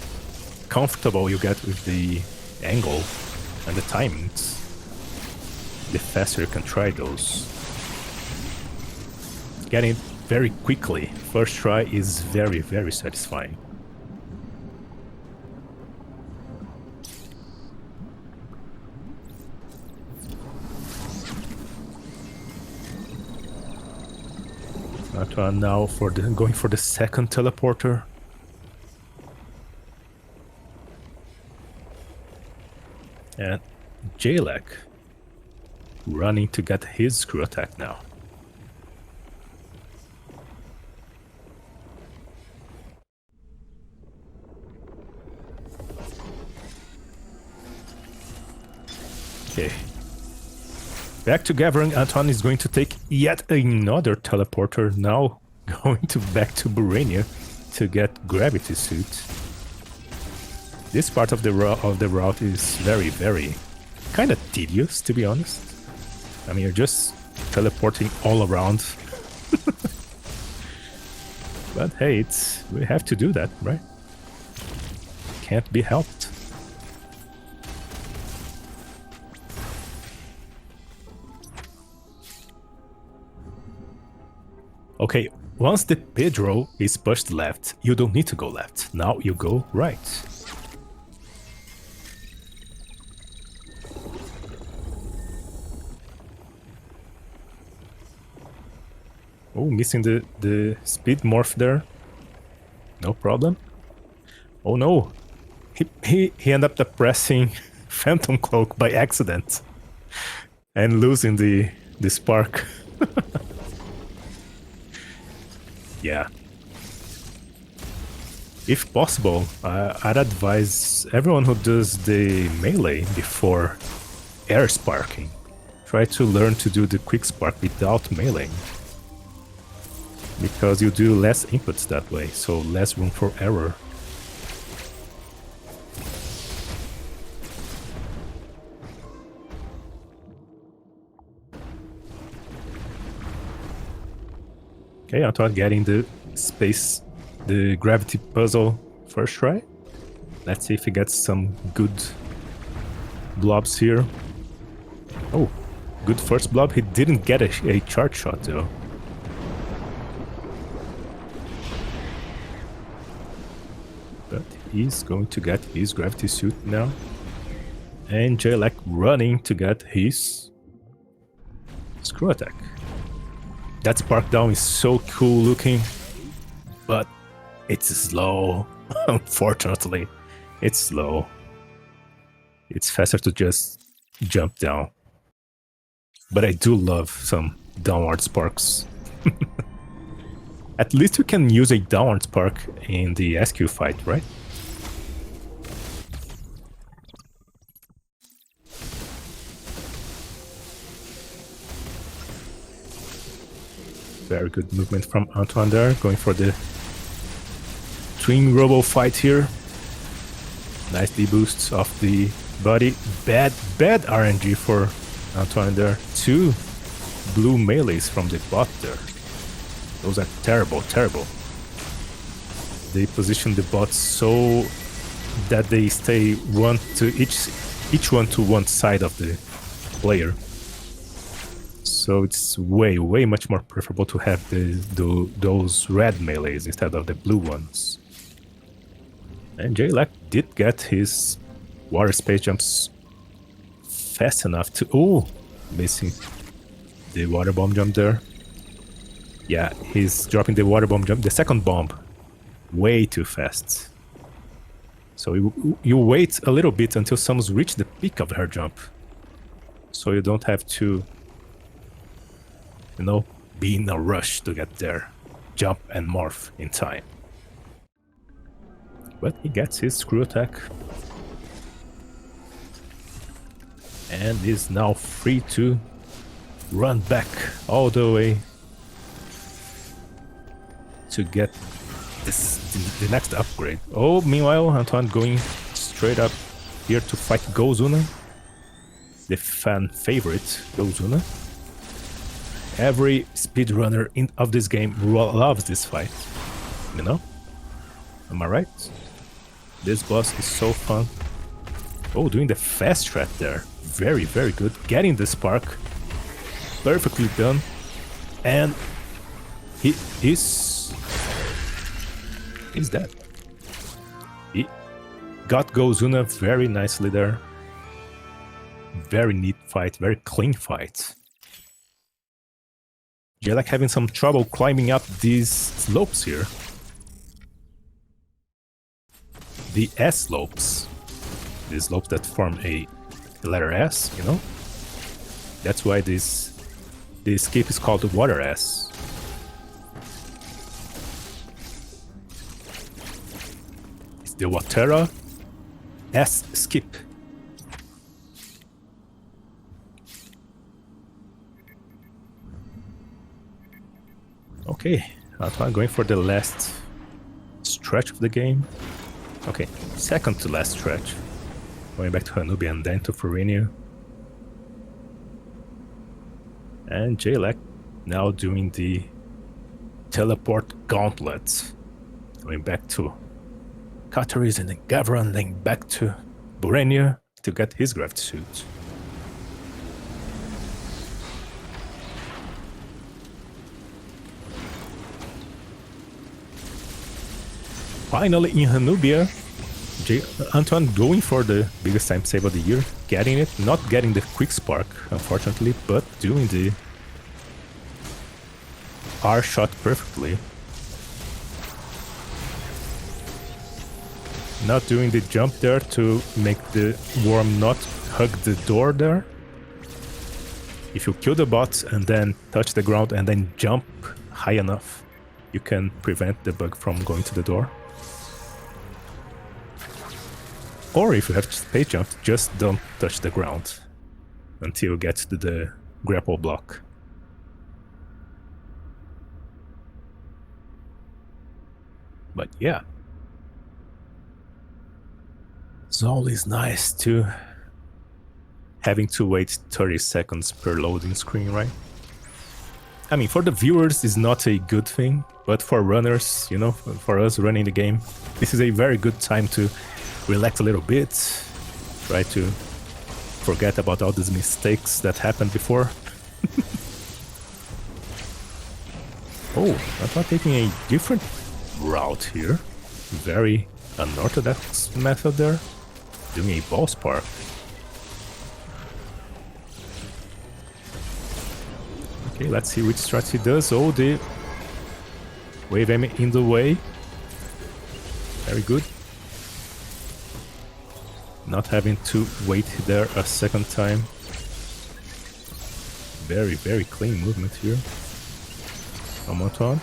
comfortable you get with the angle and the timings, the faster you can try those. Getting it very quickly, first try, is very, very satisfying. Antoine now going for the second teleporter. And Jlack running to get his screw attack now. Okay. Back to Gathering, Antoine is going to take yet another teleporter, now going back to Burania to get Gravity Suit. This part of the route is very, very kind of tedious, to be honest. I mean, you're just teleporting all around. But hey, we have to do that, right? Can't be helped. Okay, once the Pedro is pushed left, you don't need to go left. Now you go right. Oh, missing the speed morph there. No problem. Oh no! He ended up pressing Phantom Cloak by accident and losing the spark. Yeah. If possible, I'd advise everyone who does the melee before air sparking, try to learn to do the quick spark without melee. Because you do less inputs that way, so less room for error. Okay, Antoine getting the space, the gravity puzzle first try. Let's see if he gets some good blobs here. Oh, good first blob. He didn't get a charge shot though. But he's going to get his gravity suit now. And Jlack running to get his screw attack. That spark down is so cool looking, but it's slow. Unfortunately, it's slow. It's faster to just jump down. But I do love some downward sparks. At least you can use a downward spark in the SQ fight, right? Very good movement from Antoine there, going for the twin robo fight here. Nice deboosts off the body. Bad RNG for Antoine there. 2 blue melees from the bot there. Those are terrible, terrible. They position the bots so that they stay one to each each one to one side of the player. So it's way much more preferable to have those red melees instead of the blue ones. And jlack did get his water space jumps fast enough to... Oh! Missing the water bomb jump there. Yeah, he's dropping the water bomb jump, the second bomb, way too fast. So you wait a little bit until someone's reached the peak of her jump. So you don't have to, you know, be in a rush to get there. Jump and morph in time. But he gets his screw attack. And is now free to run back all the way to get the next upgrade. Oh, meanwhile, Antoine going straight up here to fight Gozuna, the fan favorite Gozuna. Every speedrunner of this game loves this fight, you know? Am I right? This boss is so fun. Oh, doing the fast strat there. Very good. Getting the spark. Perfectly done. And he is dead. He got Gozuna very nicely there. Very neat fight, very clean fight. jlack having some trouble climbing up these slopes here. The S slopes. The slopes that form a letter S, you know? That's why this skip is called the water S. It's the Watera S skip. Okay, Antoine going for the last stretch of the game. Okay, second to last stretch. Going back to Hanubi and then to Ferrigno. And jlack now doing the teleport gauntlet. Going back to Katarys and then Gavron, then back to Burenia to get his gravity suit. Finally in Hanubia, Antoine going for the biggest time save of the year, getting it, not getting the quick spark, unfortunately, but doing the R shot perfectly. Not doing the jump there to make the worm not hug the door there. If you kill the bot and then touch the ground and then jump high enough, you can prevent the bug from going to the door. Or if you have space jump, just don't touch the ground until you get to the grapple block. But yeah, it's always nice to having to wait 30 seconds per loading screen, right? I mean, for the viewers, it's not a good thing, but for runners, you know, for us running the game, this is a very good time to relax a little bit, try to forget about all these mistakes that happened before. Oh, I'm not taking a different route here. Very unorthodox method there. Doing a ball spark. Okay, let's see which strat he does. Oh, the wave aim in the way. Very good. Not having to wait there a second time. Very, very clean movement here. From Antoine.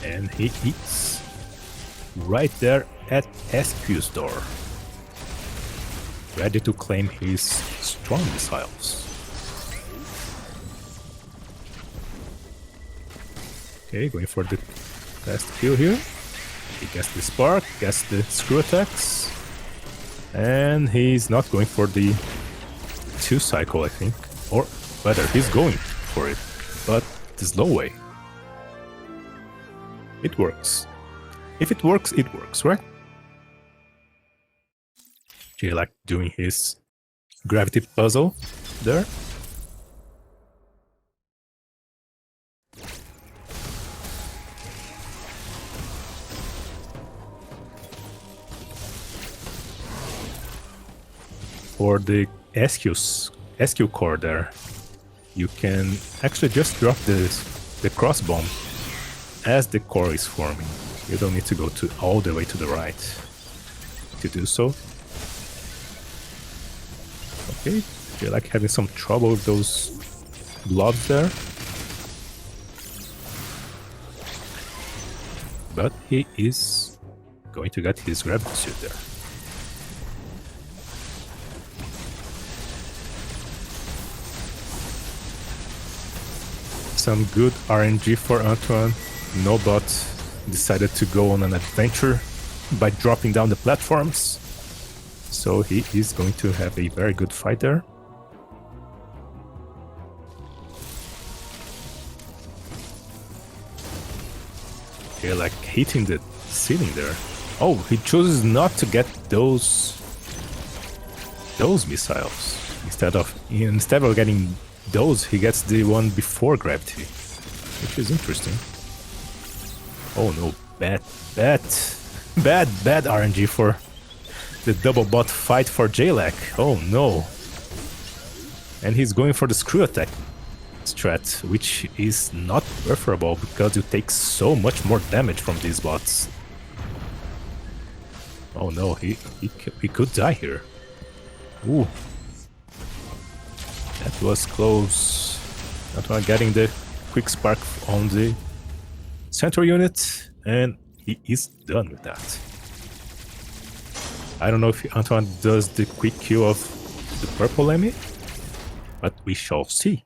And he hits right there at SQ's door. Ready to claim his strong missiles. Okay, going for the last kill here. He gets the spark, gets the screw attacks. And he's not going for the 2 cycle, I think. or whether he's going for it, but the slow way. It works. If it works, right? Jlack doing his gravity puzzle there. For the SQ core there, you can actually just drop the crossbomb as the core is forming. You don't need to go all the way to the right to do so. Okay, you're like having some trouble with those blobs there. But he is going to get his gravity suit there. Some good RNG for Antoine. No bot decided to go on an adventure by dropping down the platforms. So he is going to have a very good fight there. Okay, like hitting the ceiling there. Oh, he chooses not to get those missiles. Instead of getting those, he gets the one before gravity, which is interesting. Oh no, bad RNG for the double bot fight for jlack. Oh no. And he's going for the screw attack strat, which is not preferable because you take so much more damage from these bots. Oh no, he could die here. Ooh. That was close. Not getting the quick spark on the center unit, and he is done with that. I don't know if Antoine does the quick kill of the purple Emmy, but we shall see.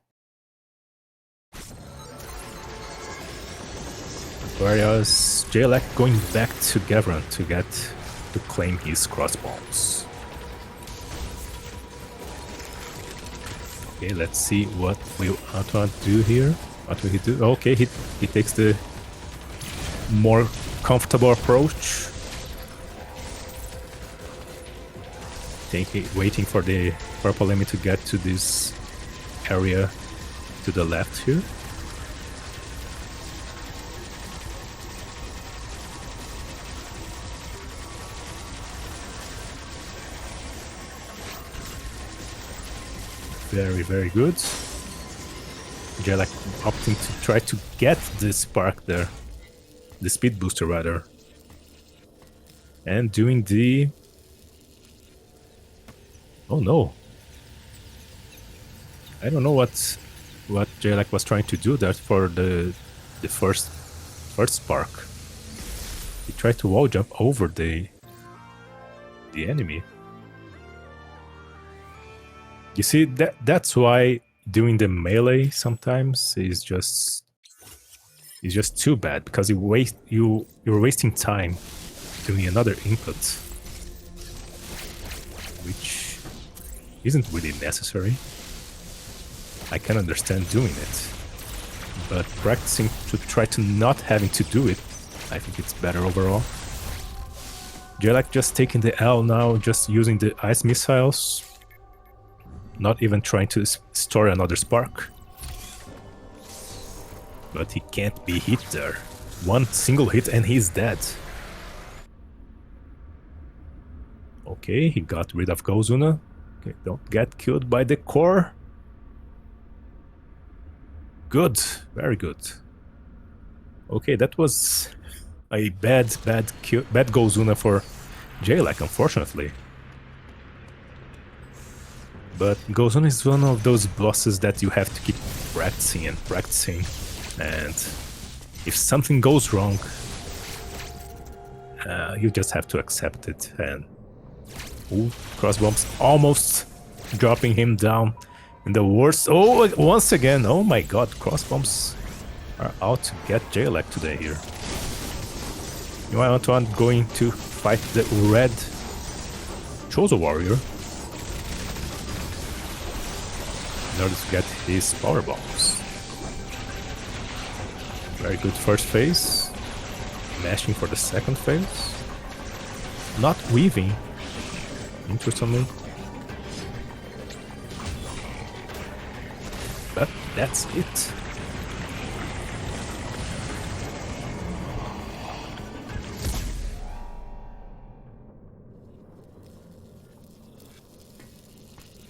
Whereas jlack going back to Gavron to claim his crossbones. Okay, let's see what will Antoine do here. What will he do? Okay, he takes the more comfortable approach. Waiting for the purple enemy to get to this area to the left here. Very, very good. jlack opting to try to get the spark there. The speed booster rather. And doing the... Oh no. I don't know what jlack was trying to do there for the first spark. He tried to wall jump over the enemy. You see, that's why doing the melee sometimes is just too bad, because you're wasting time doing another input, which isn't really necessary. I can understand doing it, but practicing to try to not having to do it, I think it's better overall. jlack just taking the L now, just using the ice missiles. Not even trying to store another spark. But he can't be hit there. One single hit and he's dead. Okay, he got rid of Gozuna. Okay, don't get killed by the core. Good, very good. Okay, that was a bad Gozuna for jlack, unfortunately. But Gozuna is one of those bosses that you have to keep practicing and practicing. And if something goes wrong, you just have to accept it. And ooh, crossbombs almost dropping him down in the worst. Oh, once again, oh my god, crossbombs are out to get jlack today here. You are Antoine going to fight the red Chozo warrior. in order to get his power bombs. Very good first phase. Mashing for the second phase. Not weaving, interestingly. But that's it.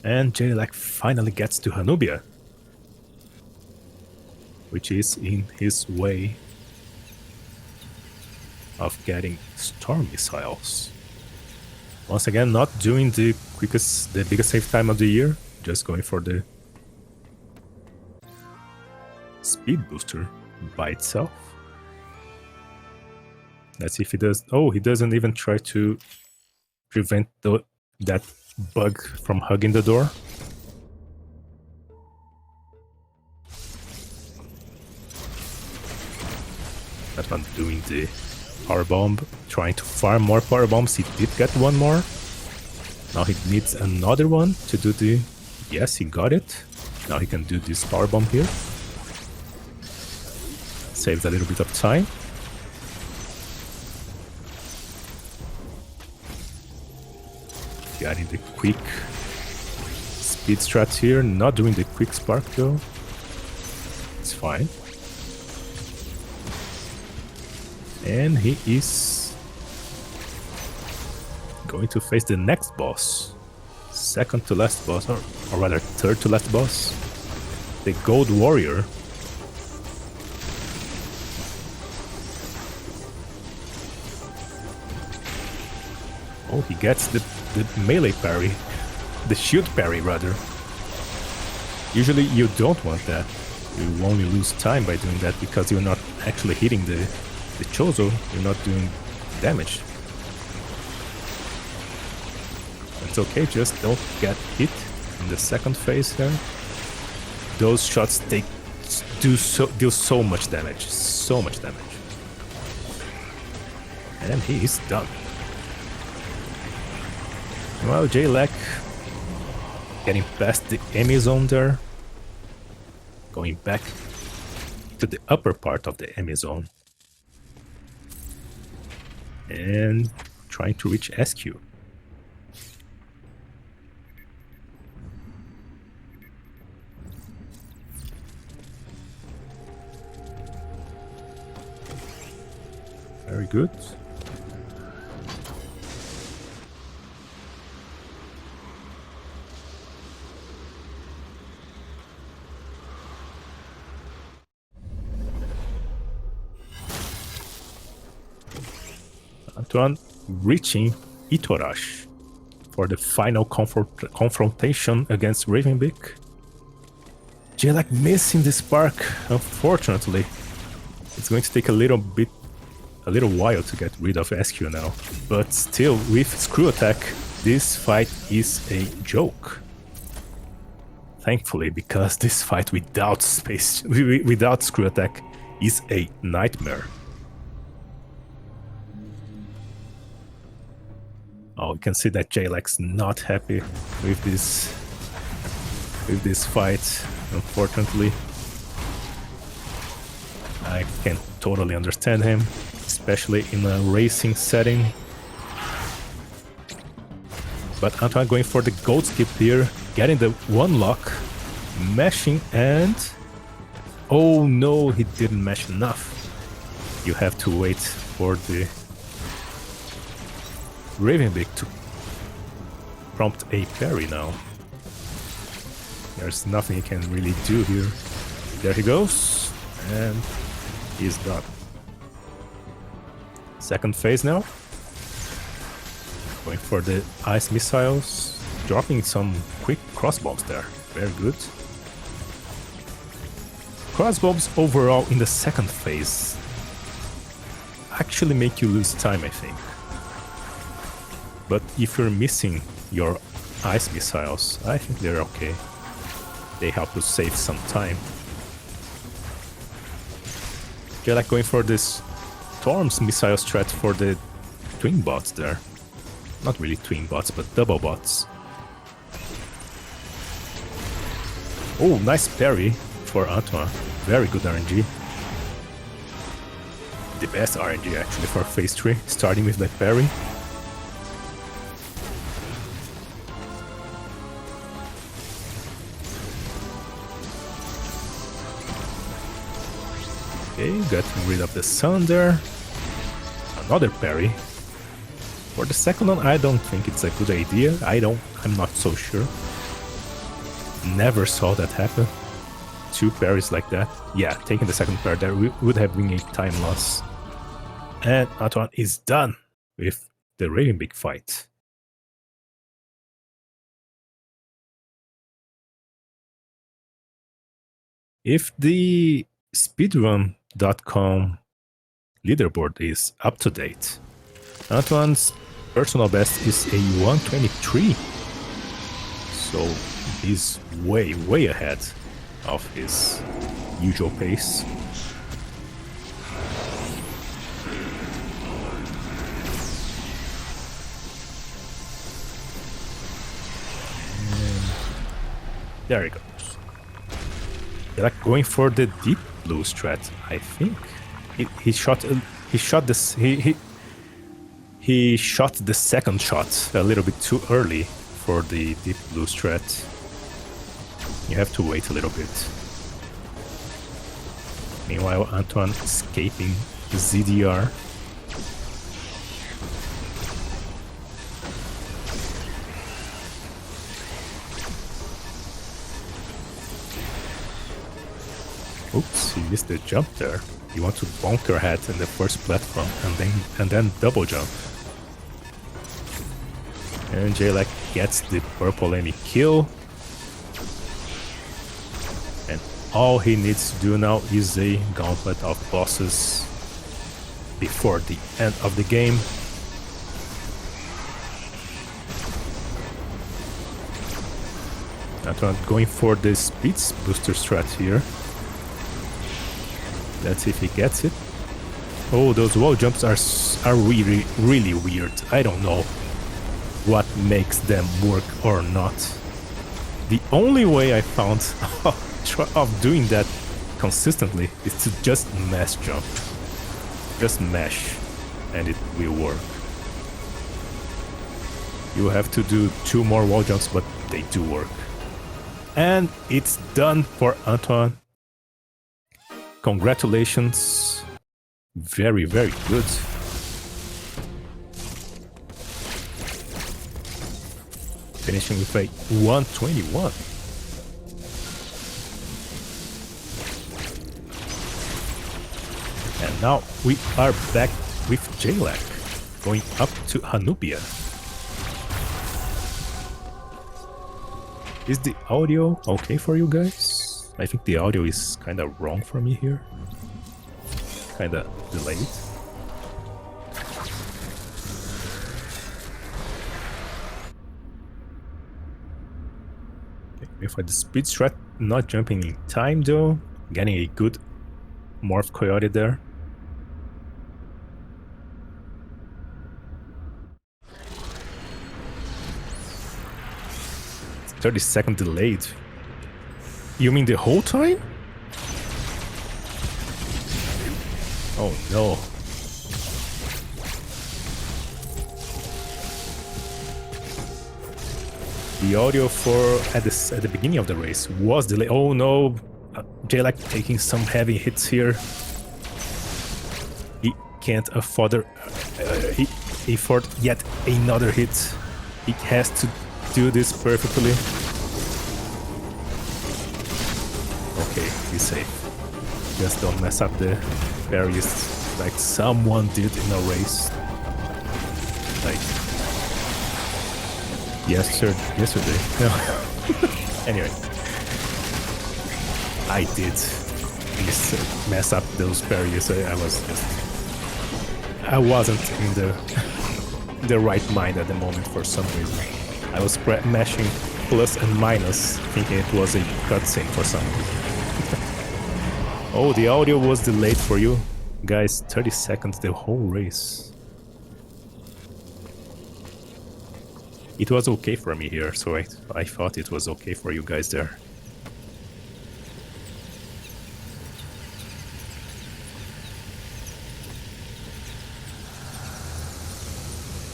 And jlack finally gets to Hanubia, which is in his way of getting storm missiles. Once again, not doing the biggest save time of the year, just going for the speed booster by itself. Let's see if he does. Oh, he doesn't even try to prevent that bug from hugging the door. That one doing the power bomb, trying to farm more power bombs. He did get one more. Now he needs another one to do the... Yes, he got it. Now he can do this power bomb here. Saves a little bit of time. Getting the quick speed strat here, not doing the quick spark though. It's fine. And he is going to face the next boss. Second to last boss, or rather third to last boss. The Gold Warrior. Oh, he gets the melee parry. The shield parry, rather. Usually you don't want that. You only lose time by doing that because you're not actually hitting the Chozo. You're not doing damage. It's okay, just don't get hit in the second phase here. Those shots, they deal so much damage. So much damage. And he is done. Well, jlack getting past the enemy zone there, going back to the upper part of the enemy zone, and trying to reach SQ. Very good. Antoine reaching Itorash for the final confrontation against Ravenbeak. jlack missing the spark, unfortunately. It's going to take a little while to get rid of SQ now. But still, with Screw Attack, this fight is a joke. Thankfully, because this fight without Screw Attack is a nightmare. Oh, you can see that jlack's not happy with this fight, unfortunately. I can totally understand him, especially in a racing setting. But Antoine going for the gold skip here, getting the one lock, mashing, and... Oh no, he didn't mash enough. You have to wait for the Ravenbeak to prompt a parry now. There's nothing he can really do here. There he goes, and he's done. Second phase now. Going for the ice missiles, dropping some quick crossbombs there. Very good. Crossbombs overall in the second phase actually make you lose time, I think. But if you're missing your ice missiles, I think they're okay. They help you save some time. jlack going for this Storm's missile strat for the twin bots there. Not really twin bots, but double bots. Oh, nice parry for Antoine. Very good RNG. The best RNG actually for phase 3, starting with the parry. Okay, got rid of the sun there. Another parry. For the second one, I don't think it's a good idea. I'm not so sure. Never saw that happen. 2 parries like that. Yeah, taking the second parry there would have been a time loss. And Antoine is done with the Raven Big fight. If the speedrun.com leaderboard is up to date, Antoine's personal best is a 123. So he's way ahead of his usual pace. There he goes. They're like going for the deep blue strat, I think. He shot the second shot a little bit too early for the deep blue strat. You have to wait a little bit. Meanwhile, Antoine escaping the ZDR. Oops, he missed the jump there. You want to bonk your head in the first platform and then double jump. And jlack gets the purple enemy kill. And all he needs to do now is a gauntlet of bosses before the end of the game. Antoine going for the speed booster strat here. Let's see if he gets it. Oh, those wall jumps are really weird. I don't know what makes them work or not. The only way I found of doing that consistently is to just mash jump. Just mash and it will work. You have to do 2 more wall jumps, but they do work. And it's done for Antoine. Congratulations. Very good. Finishing with a 121. And now we are back with jlack, going up to Hanubia. Is the audio okay for you guys? I think the audio is kind of wrong for me here. Kind of delayed. Okay, if I the speed strat, not jumping in time though, getting a good morph coyote there. It's 30-second delayed. You mean the whole time? Oh no. The audio for at the beginning of the race was delayed. Oh no. jlack taking some heavy hits here. He can't afford yet another hit. He has to do this perfectly. Okay, he's safe. Just don't mess up the parries like someone did in a race. Like yesterday. No. Anyway, I did mess up those parries. I wasn't in the right mind at the moment for some reason. I was mashing plus and minus, thinking it was a cutscene for some reason. Oh, the audio was delayed for you. Guys, 30 seconds the whole race. It was okay for me here, so I thought it was okay for you guys there.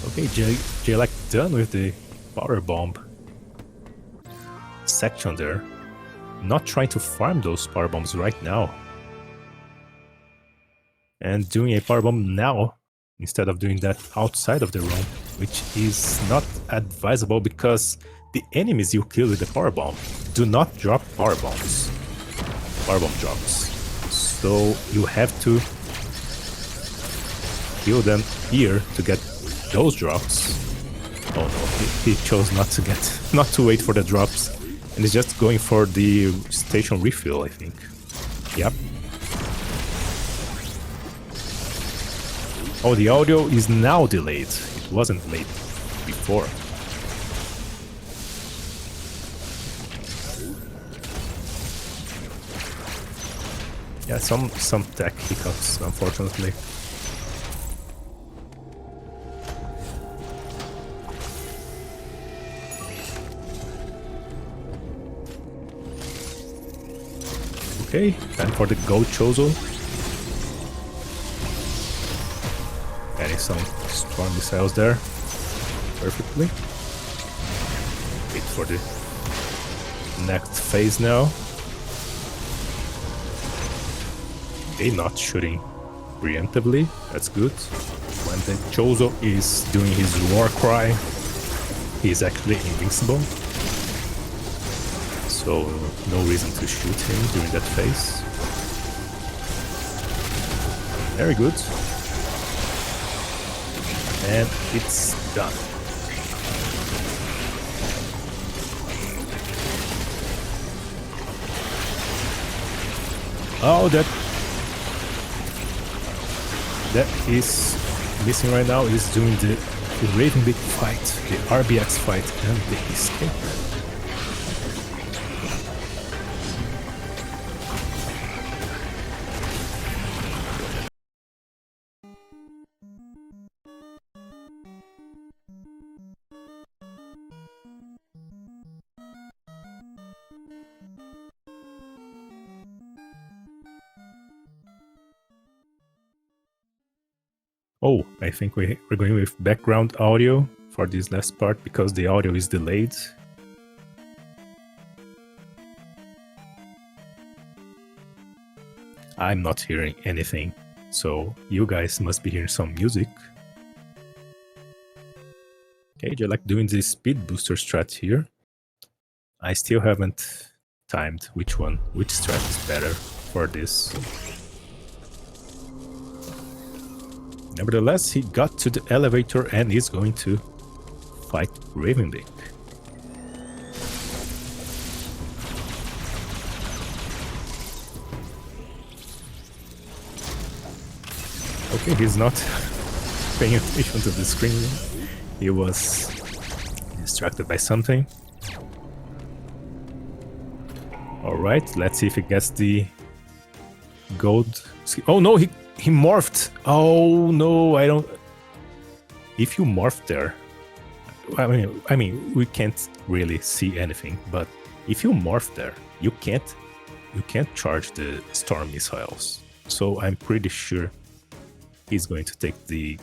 Okay, jlack done with the power bomb section there. Not trying to farm those power bombs right now. And doing a power bomb now instead of doing that outside of the room, which is not advisable because the enemies you kill with the power bomb do not drop power bombs. Power bomb drops. So you have to kill them here to get those drops. Oh no, he chose not to wait for the drops. And is just going for the station refill, I think. Yep. Oh, the audio is now delayed. It wasn't delayed before. Yeah, some tech hiccups, unfortunately. Okay, time for the Go Chozo. Adding some storm missiles there. Perfectly. Wait for the next phase now. Okay, not shooting preemptively. That's good. When the Chozo is doing his war cry, he's actually invincible. So no reason to shoot him during that phase. Very good. And it's done. Oh, that is missing right now is doing the Raven Big fight, the RBX fight, and the escape. Oh, I think we're going with background audio for this last part because the audio is delayed. I'm not hearing anything, so you guys must be hearing some music. Okay, you're like doing the speed booster strat here. I still haven't timed which strat is better for this. Nevertheless, he got to the elevator and is going to fight Ravenbeak. Okay, he's not paying attention to the screen. He was distracted by something. Alright, let's see if he gets the gold. Oh no, he morphed. Oh no, I don't. If you morph there, I mean, we can't really see anything. But if you morph there, you can't charge the storm missiles. So I'm pretty sure he's going to take the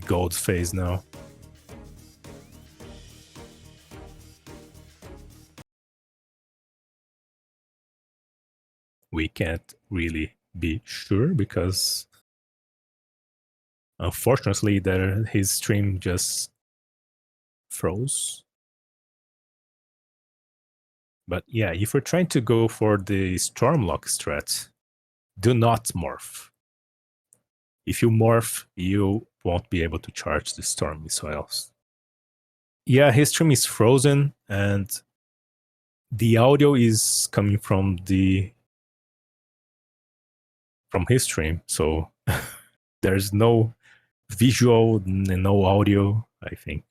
gold phase now. We can't really be sure because unfortunately his stream just froze. But yeah, if you're trying to go for the Stormlock strat, do not morph. If you morph, you won't be able to charge the storm missiles. Yeah, his stream is frozen and the audio is coming from his stream, so there's no visual and no audio. I think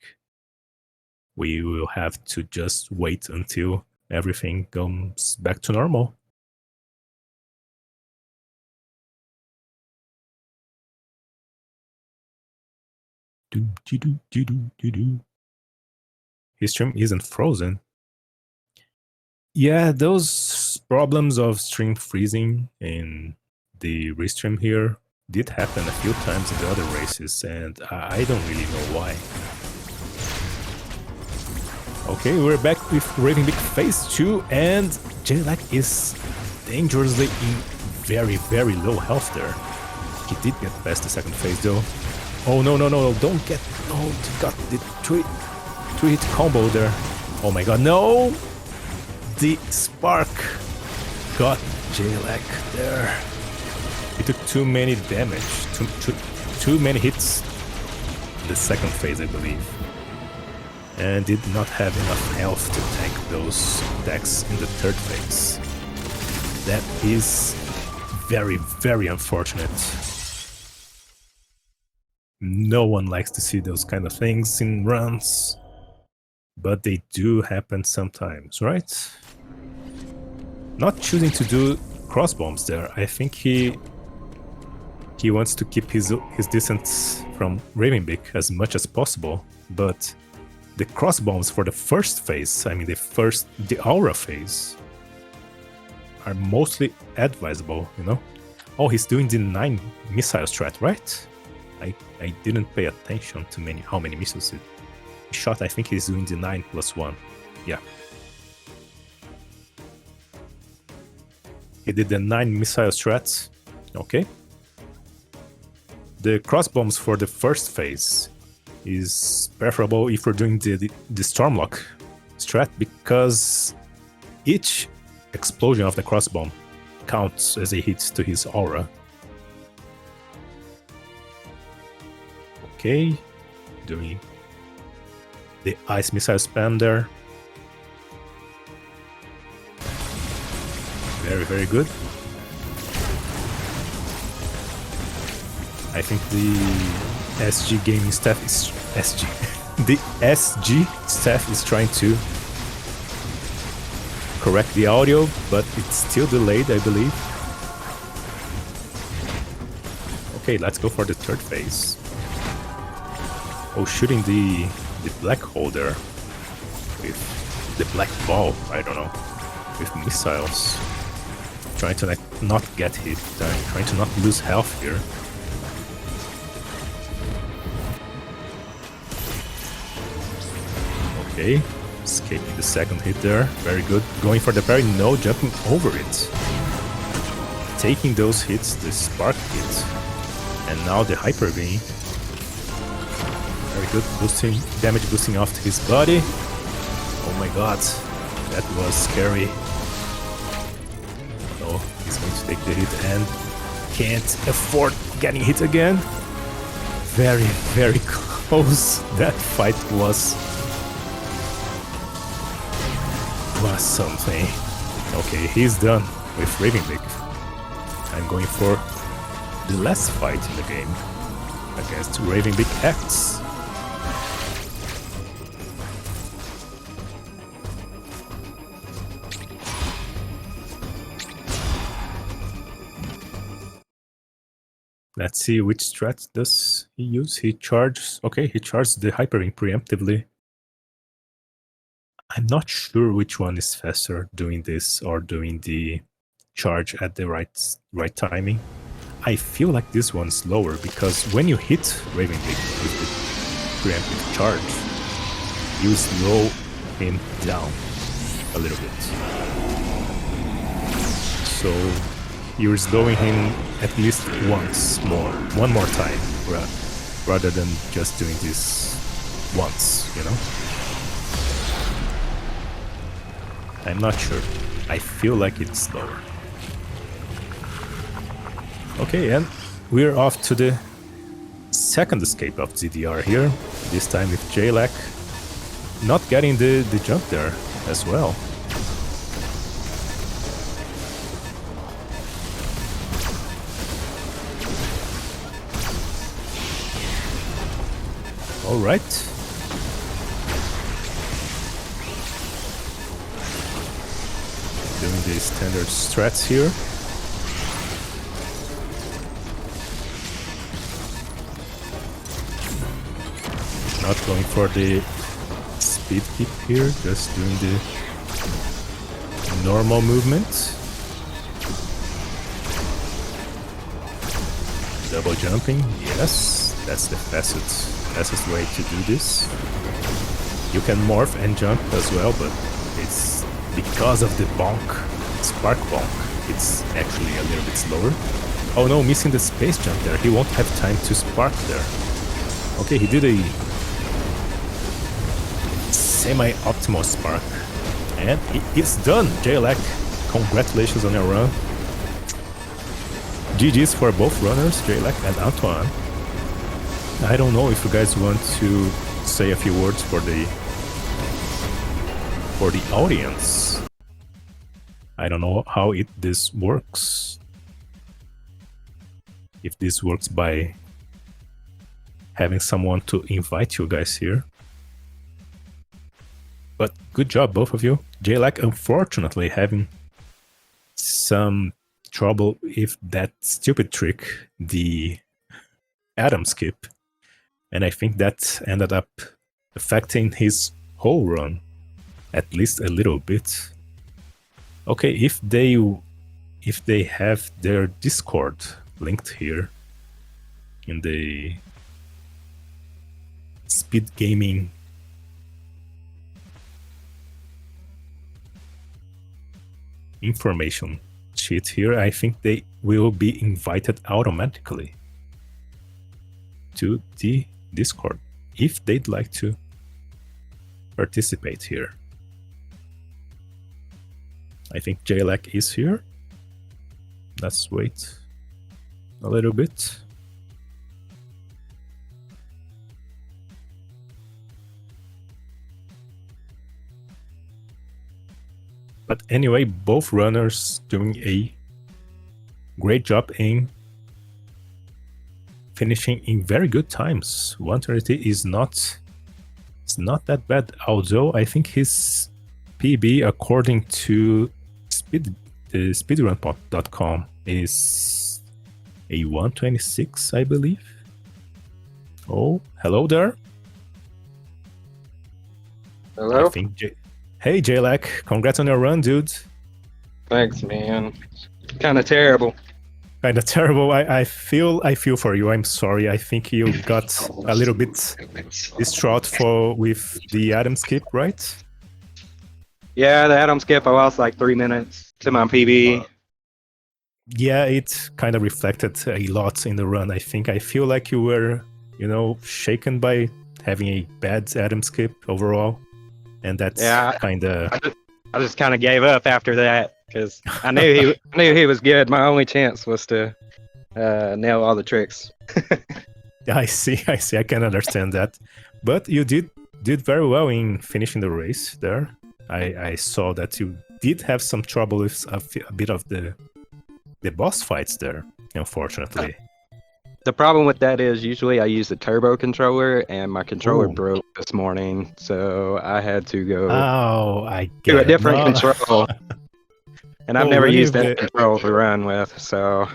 we will have to just wait until everything comes back to normal. His stream isn't frozen. Yeah, those problems of stream freezing in the restream here did happen a few times in the other races, and I don't really know why. Okay, we're back with Raven Big Phase 2, and jlack is dangerously in very, very low health there. He did get past the second phase though. Oh no, no, no, don't get... Oh, he got the three-hit combo there. Oh my god, no! The spark got jlack there. He took too many damage, too many hits in the second phase, I believe. And did not have enough health to tank those attacks in the third phase. That is very, very unfortunate. No one likes to see those kind of things in runs, but they do happen sometimes, right? Not choosing to do cross bombs there. I think he wants to keep his distance from Ravenbeak as much as possible, but the cross bombs for the first phase, I mean the aura phase, are mostly advisable, you know? Oh, he's doing the 9 missile strat, right? I didn't pay attention to how many missiles he shot. I think he's doing the 9+1. Yeah. He did the 9 missile strats. Okay. The cross bombs for the first phase is preferable if we're doing the Stormlock strat, because each explosion of the cross bomb counts as a hit to his aura. Okay, doing the ice missile spam there. Very, very good. I think the SG gaming staff is the SG staff is trying to correct the audio, but it's still delayed, I believe. Okay, let's go for the third phase. Oh, shooting the black hole there with the black ball, I don't know, with missiles. Trying to not get hit, trying to not lose health here. Okay, escaping the second hit there, very good. Going for the parry, no jumping over it. Taking those hits, the spark hit, and now the hyper beam. Very good, boosting, damage boosting off to his body. Oh my god, that was scary. Oh, he's going to take the hit and can't afford getting hit again. Very, very close. That fight was something. Okay, he's done with Ravenbeak. I'm going for the last fight in the game against Ravenbeak X. Let's see which strat does he use. He charges. Okay, he charged the Hyper Ring preemptively. I'm not sure which one is faster, doing this or doing the charge at the right timing. I feel like this one's slower, because when you hit Ravenbeak with the preemptive charge, you slow him down a little bit. So you're slowing him at least one more time, rather than just doing this once, you know? I'm not sure. I feel like it's slower. Okay, and we're off to the second escape of ZDR here, this time with jlack not getting the jump there as well. All right. Doing the standard strats here. Not going for the speed kick here, just doing the normal movement. Double jumping, yes, that's the fastest way to do this. You can morph and jump as well, but it's because of the bonk, spark bonk, it's actually a little bit slower. Oh no, missing the space jump there. He won't have time to spark there. Okay, he did a semi-optimal spark. And it's done, jlack. Congratulations on your run. GG's for both runners, jlack and Antoine. I don't know if you guys want to say a few words for the audience. I don't know how this works. If this works by having someone to invite you guys here. But good job, both of you. jlack, unfortunately, having some trouble with that stupid trick, the atom skip. And I think that ended up affecting his whole run, at least a little bit. Okay, if they have their Discord linked here in the SpeedGaming information sheet here, I think they will be invited automatically to the Discord if they'd like to participate here. I think jlack is here. Let's wait a little bit. But anyway, both runners doing a great job in finishing in very good times. 130 is not that bad, although I think his PB, according to speedrun.com, is a 126, I believe. Oh, hello there. Hello? I think hey, jlack, congrats on your run, dude. Thanks, man. Kind of terrible. Kind of terrible. I feel for you. I'm sorry. I think you got a little bit distraught with the atom skip, right? Yeah, the atom skip, I lost like 3 minutes to my PB. Yeah, it kind of reflected a lot in the run. I feel like you were, shaken by having a bad atom skip overall. And that's kind of... I just kind of gave up after that because I knew he was good. My only chance was to nail all the tricks. I see. I can understand that. But you did very well in finishing the race there. I saw that you did have some trouble with a bit of the boss fights there, unfortunately. The problem with that is usually I use the turbo controller and my controller broke this morning, so I had to go to a different control. And I've never used that control to run with, so...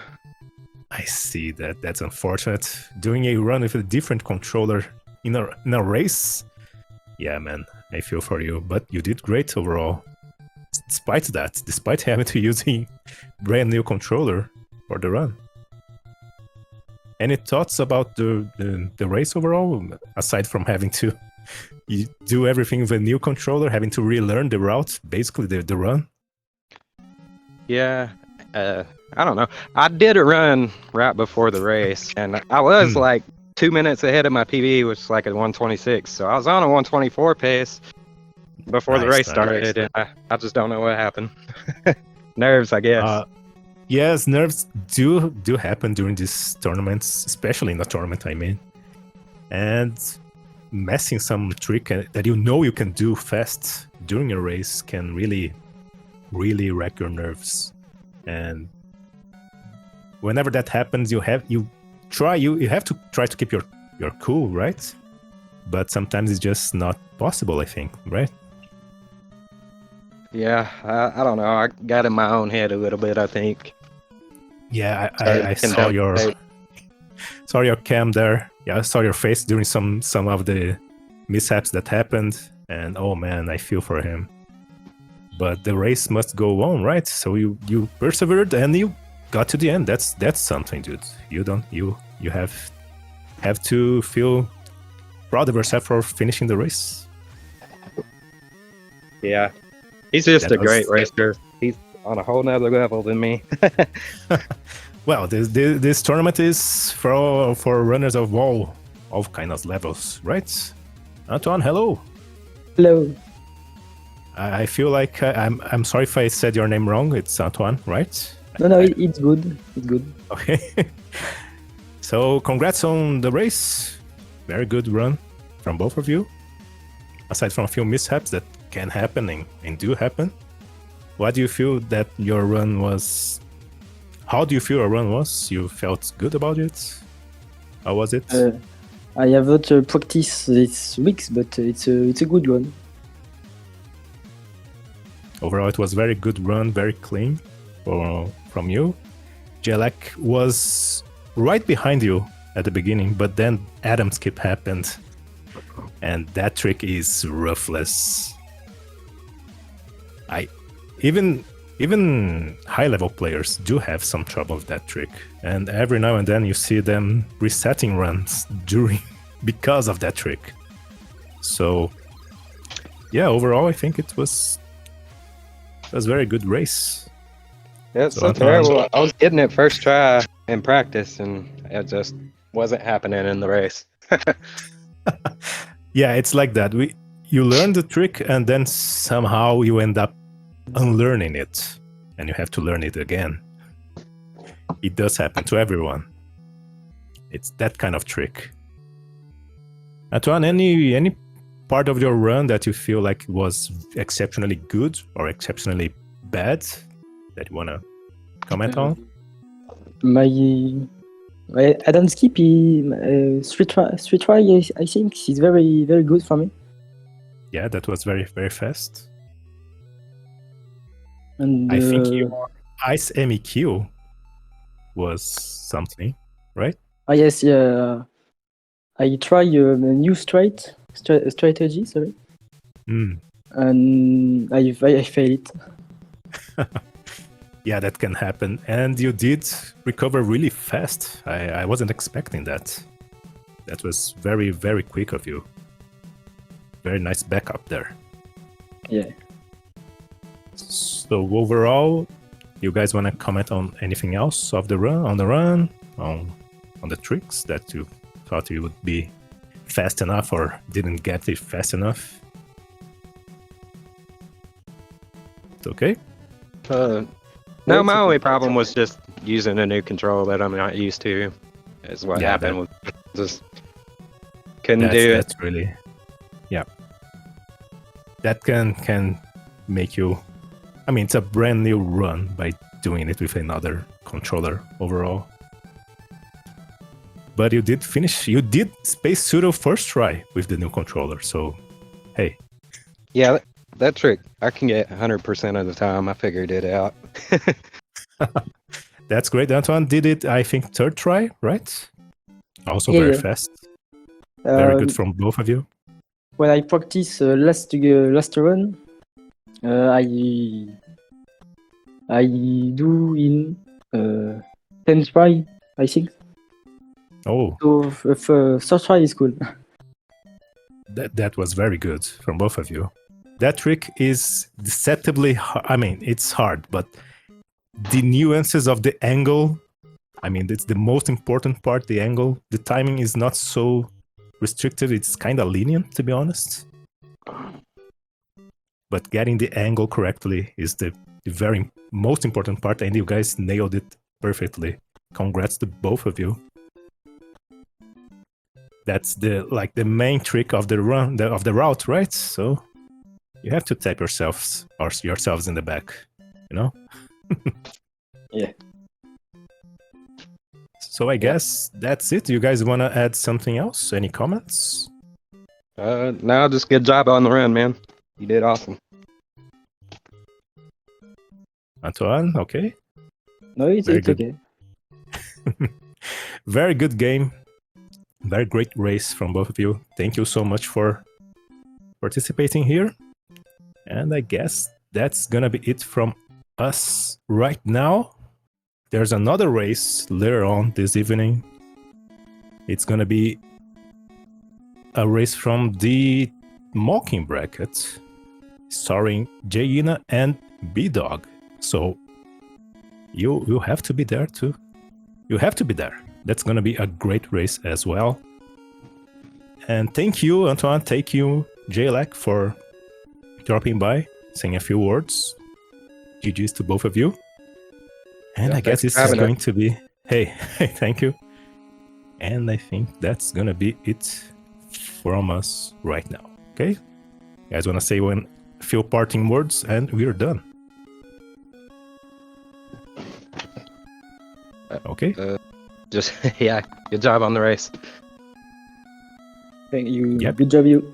I see that. That's unfortunate. Doing a run with a different controller in a race? Yeah, man, I feel for you. But you did great overall. Despite having to use a brand new controller for the run. Any thoughts about the race overall, aside from having to do everything with a new controller, having to relearn the route, basically the run? Yeah, I don't know. I did a run right before the race, and I was like 2 minutes ahead of my PB, which is like a 126. So I was on a 124 pace before the race started, and I just don't know what happened. Nerves, I guess. Yes, nerves do happen during these tournaments, especially in the tournament, I mean. And messing some trick that you can do fast during a race can really, really wreck your nerves. And whenever that happens, you have to try to keep your cool, right? But sometimes it's just not possible, I think, right? Yeah, I don't know. I got in my own head a little bit, I think. Yeah, I saw your cam there. Yeah, I saw your face during some of the mishaps that happened, and oh man, I feel for him. But the race must go on, right? So you persevered and you got to the end. That's something, dude. You you have to feel proud of yourself for finishing the race. Yeah, he's just That a great was- racer. He's on a whole nother level than me. Well, this tournament is for runners of all kind of levels, right? Antoine, hello. Hello. I feel like I'm sorry if I said your name wrong. It's Antoine, right? No, it's good. It's good. Okay. So congrats on the race. Very good run from both of you. Aside from a few mishaps that can happen and do happen, what do you feel that your run was? How do you feel your run was? You felt good about it? How was it? I have not practiced this weeks, but it's a good one. Overall, it was very good run, very clean from you. Jlack was right behind you at the beginning, but then Adam skip happened, and that trick is ruthless. Even high-level players do have some trouble with that trick, and every now and then you see them resetting runs because of that trick. So, yeah, overall, I think it was a very good race. Yeah, it's So so Antoine- terrible. I was getting it first try in practice, and it just wasn't happening in the race. Yeah, it's like that. You learn the trick and then somehow you end up unlearning it, and you have to learn it again. It does happen to everyone. It's that kind of trick. Antoine, any part of your run that you feel like was exceptionally good or exceptionally bad that you want to comment on? I don't skip. Street try. I think is very very good for me. Yeah, that was very, very fast. And I think your Ice MEQ was something, right? yes, yeah. I try a new strategy. Sorry, Mm. and I fail it. Yeah, that can happen. And you did recover really fast. I wasn't expecting that. That was very, very quick of you. Very nice backup there. Yeah. So overall, you guys want to comment on anything else of the run, on the tricks that you thought you would be fast enough or didn't get it fast enough? It's okay? No, it's my okay. only problem was just using a new control that I'm not used to. Is what Yeah, happened. With just couldn't do it. That's really, yeah. That can make you. I mean, it's a brand new run by doing it with another controller overall. But you did finish. You did Space Pseudo first try with the new controller. So, hey, Yeah, that trick I can get 100% of the time. I figured it out. that's great. Antoine did it, I think, third try, right? Also Yeah, very yeah. fast. Very Um, good from both of you. When I practice last run, I do in 10 try, I think. Oh, So third try is cool. that was very good from both of you. That trick is deceptively hard. I mean, it's hard, but the nuances of the angle, I mean, it's the most important part, the angle. The timing is not so restrictive. It's kind of lenient, to be honest. But getting the angle correctly is the very most important part, and you guys nailed it perfectly. Congrats to both of you. That's the main trick of the run of the route, right? So you have to tap yourselves in the back, you know? Yeah. So I guess that's it. You guys want to add something else? Any comments? No, just good job on the run, man. You did awesome. Antoine, okay. No, it's Very good. okay. Very good game. Very great race from both of you. Thank you so much for participating here. And I guess that's gonna be it from us right now. There's another race later on this evening It's gonna be a race from the mocking bracket, starring Jaina and B-Dog. So you have to be there too. You have to be there. That's gonna be a great race as well. And thank you, Antoine. Thank you, jlack, for dropping by, saying a few words. GG's to both of you. And Yeah, I guess thanks this for is having going to be... Hey, thank you. And I think that's gonna be it from us right now. Okay? You guys wanna say a few parting words and we're done. Okay? Just yeah, good job on the race. Thank you. Yep. Good job, you.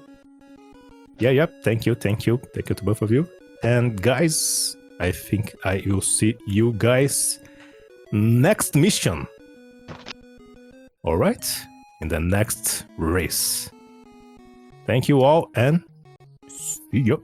Yep. Thank you to both of you. And guys, I think I will see you guys next mission. All right, in the next race. Thank you all and see you.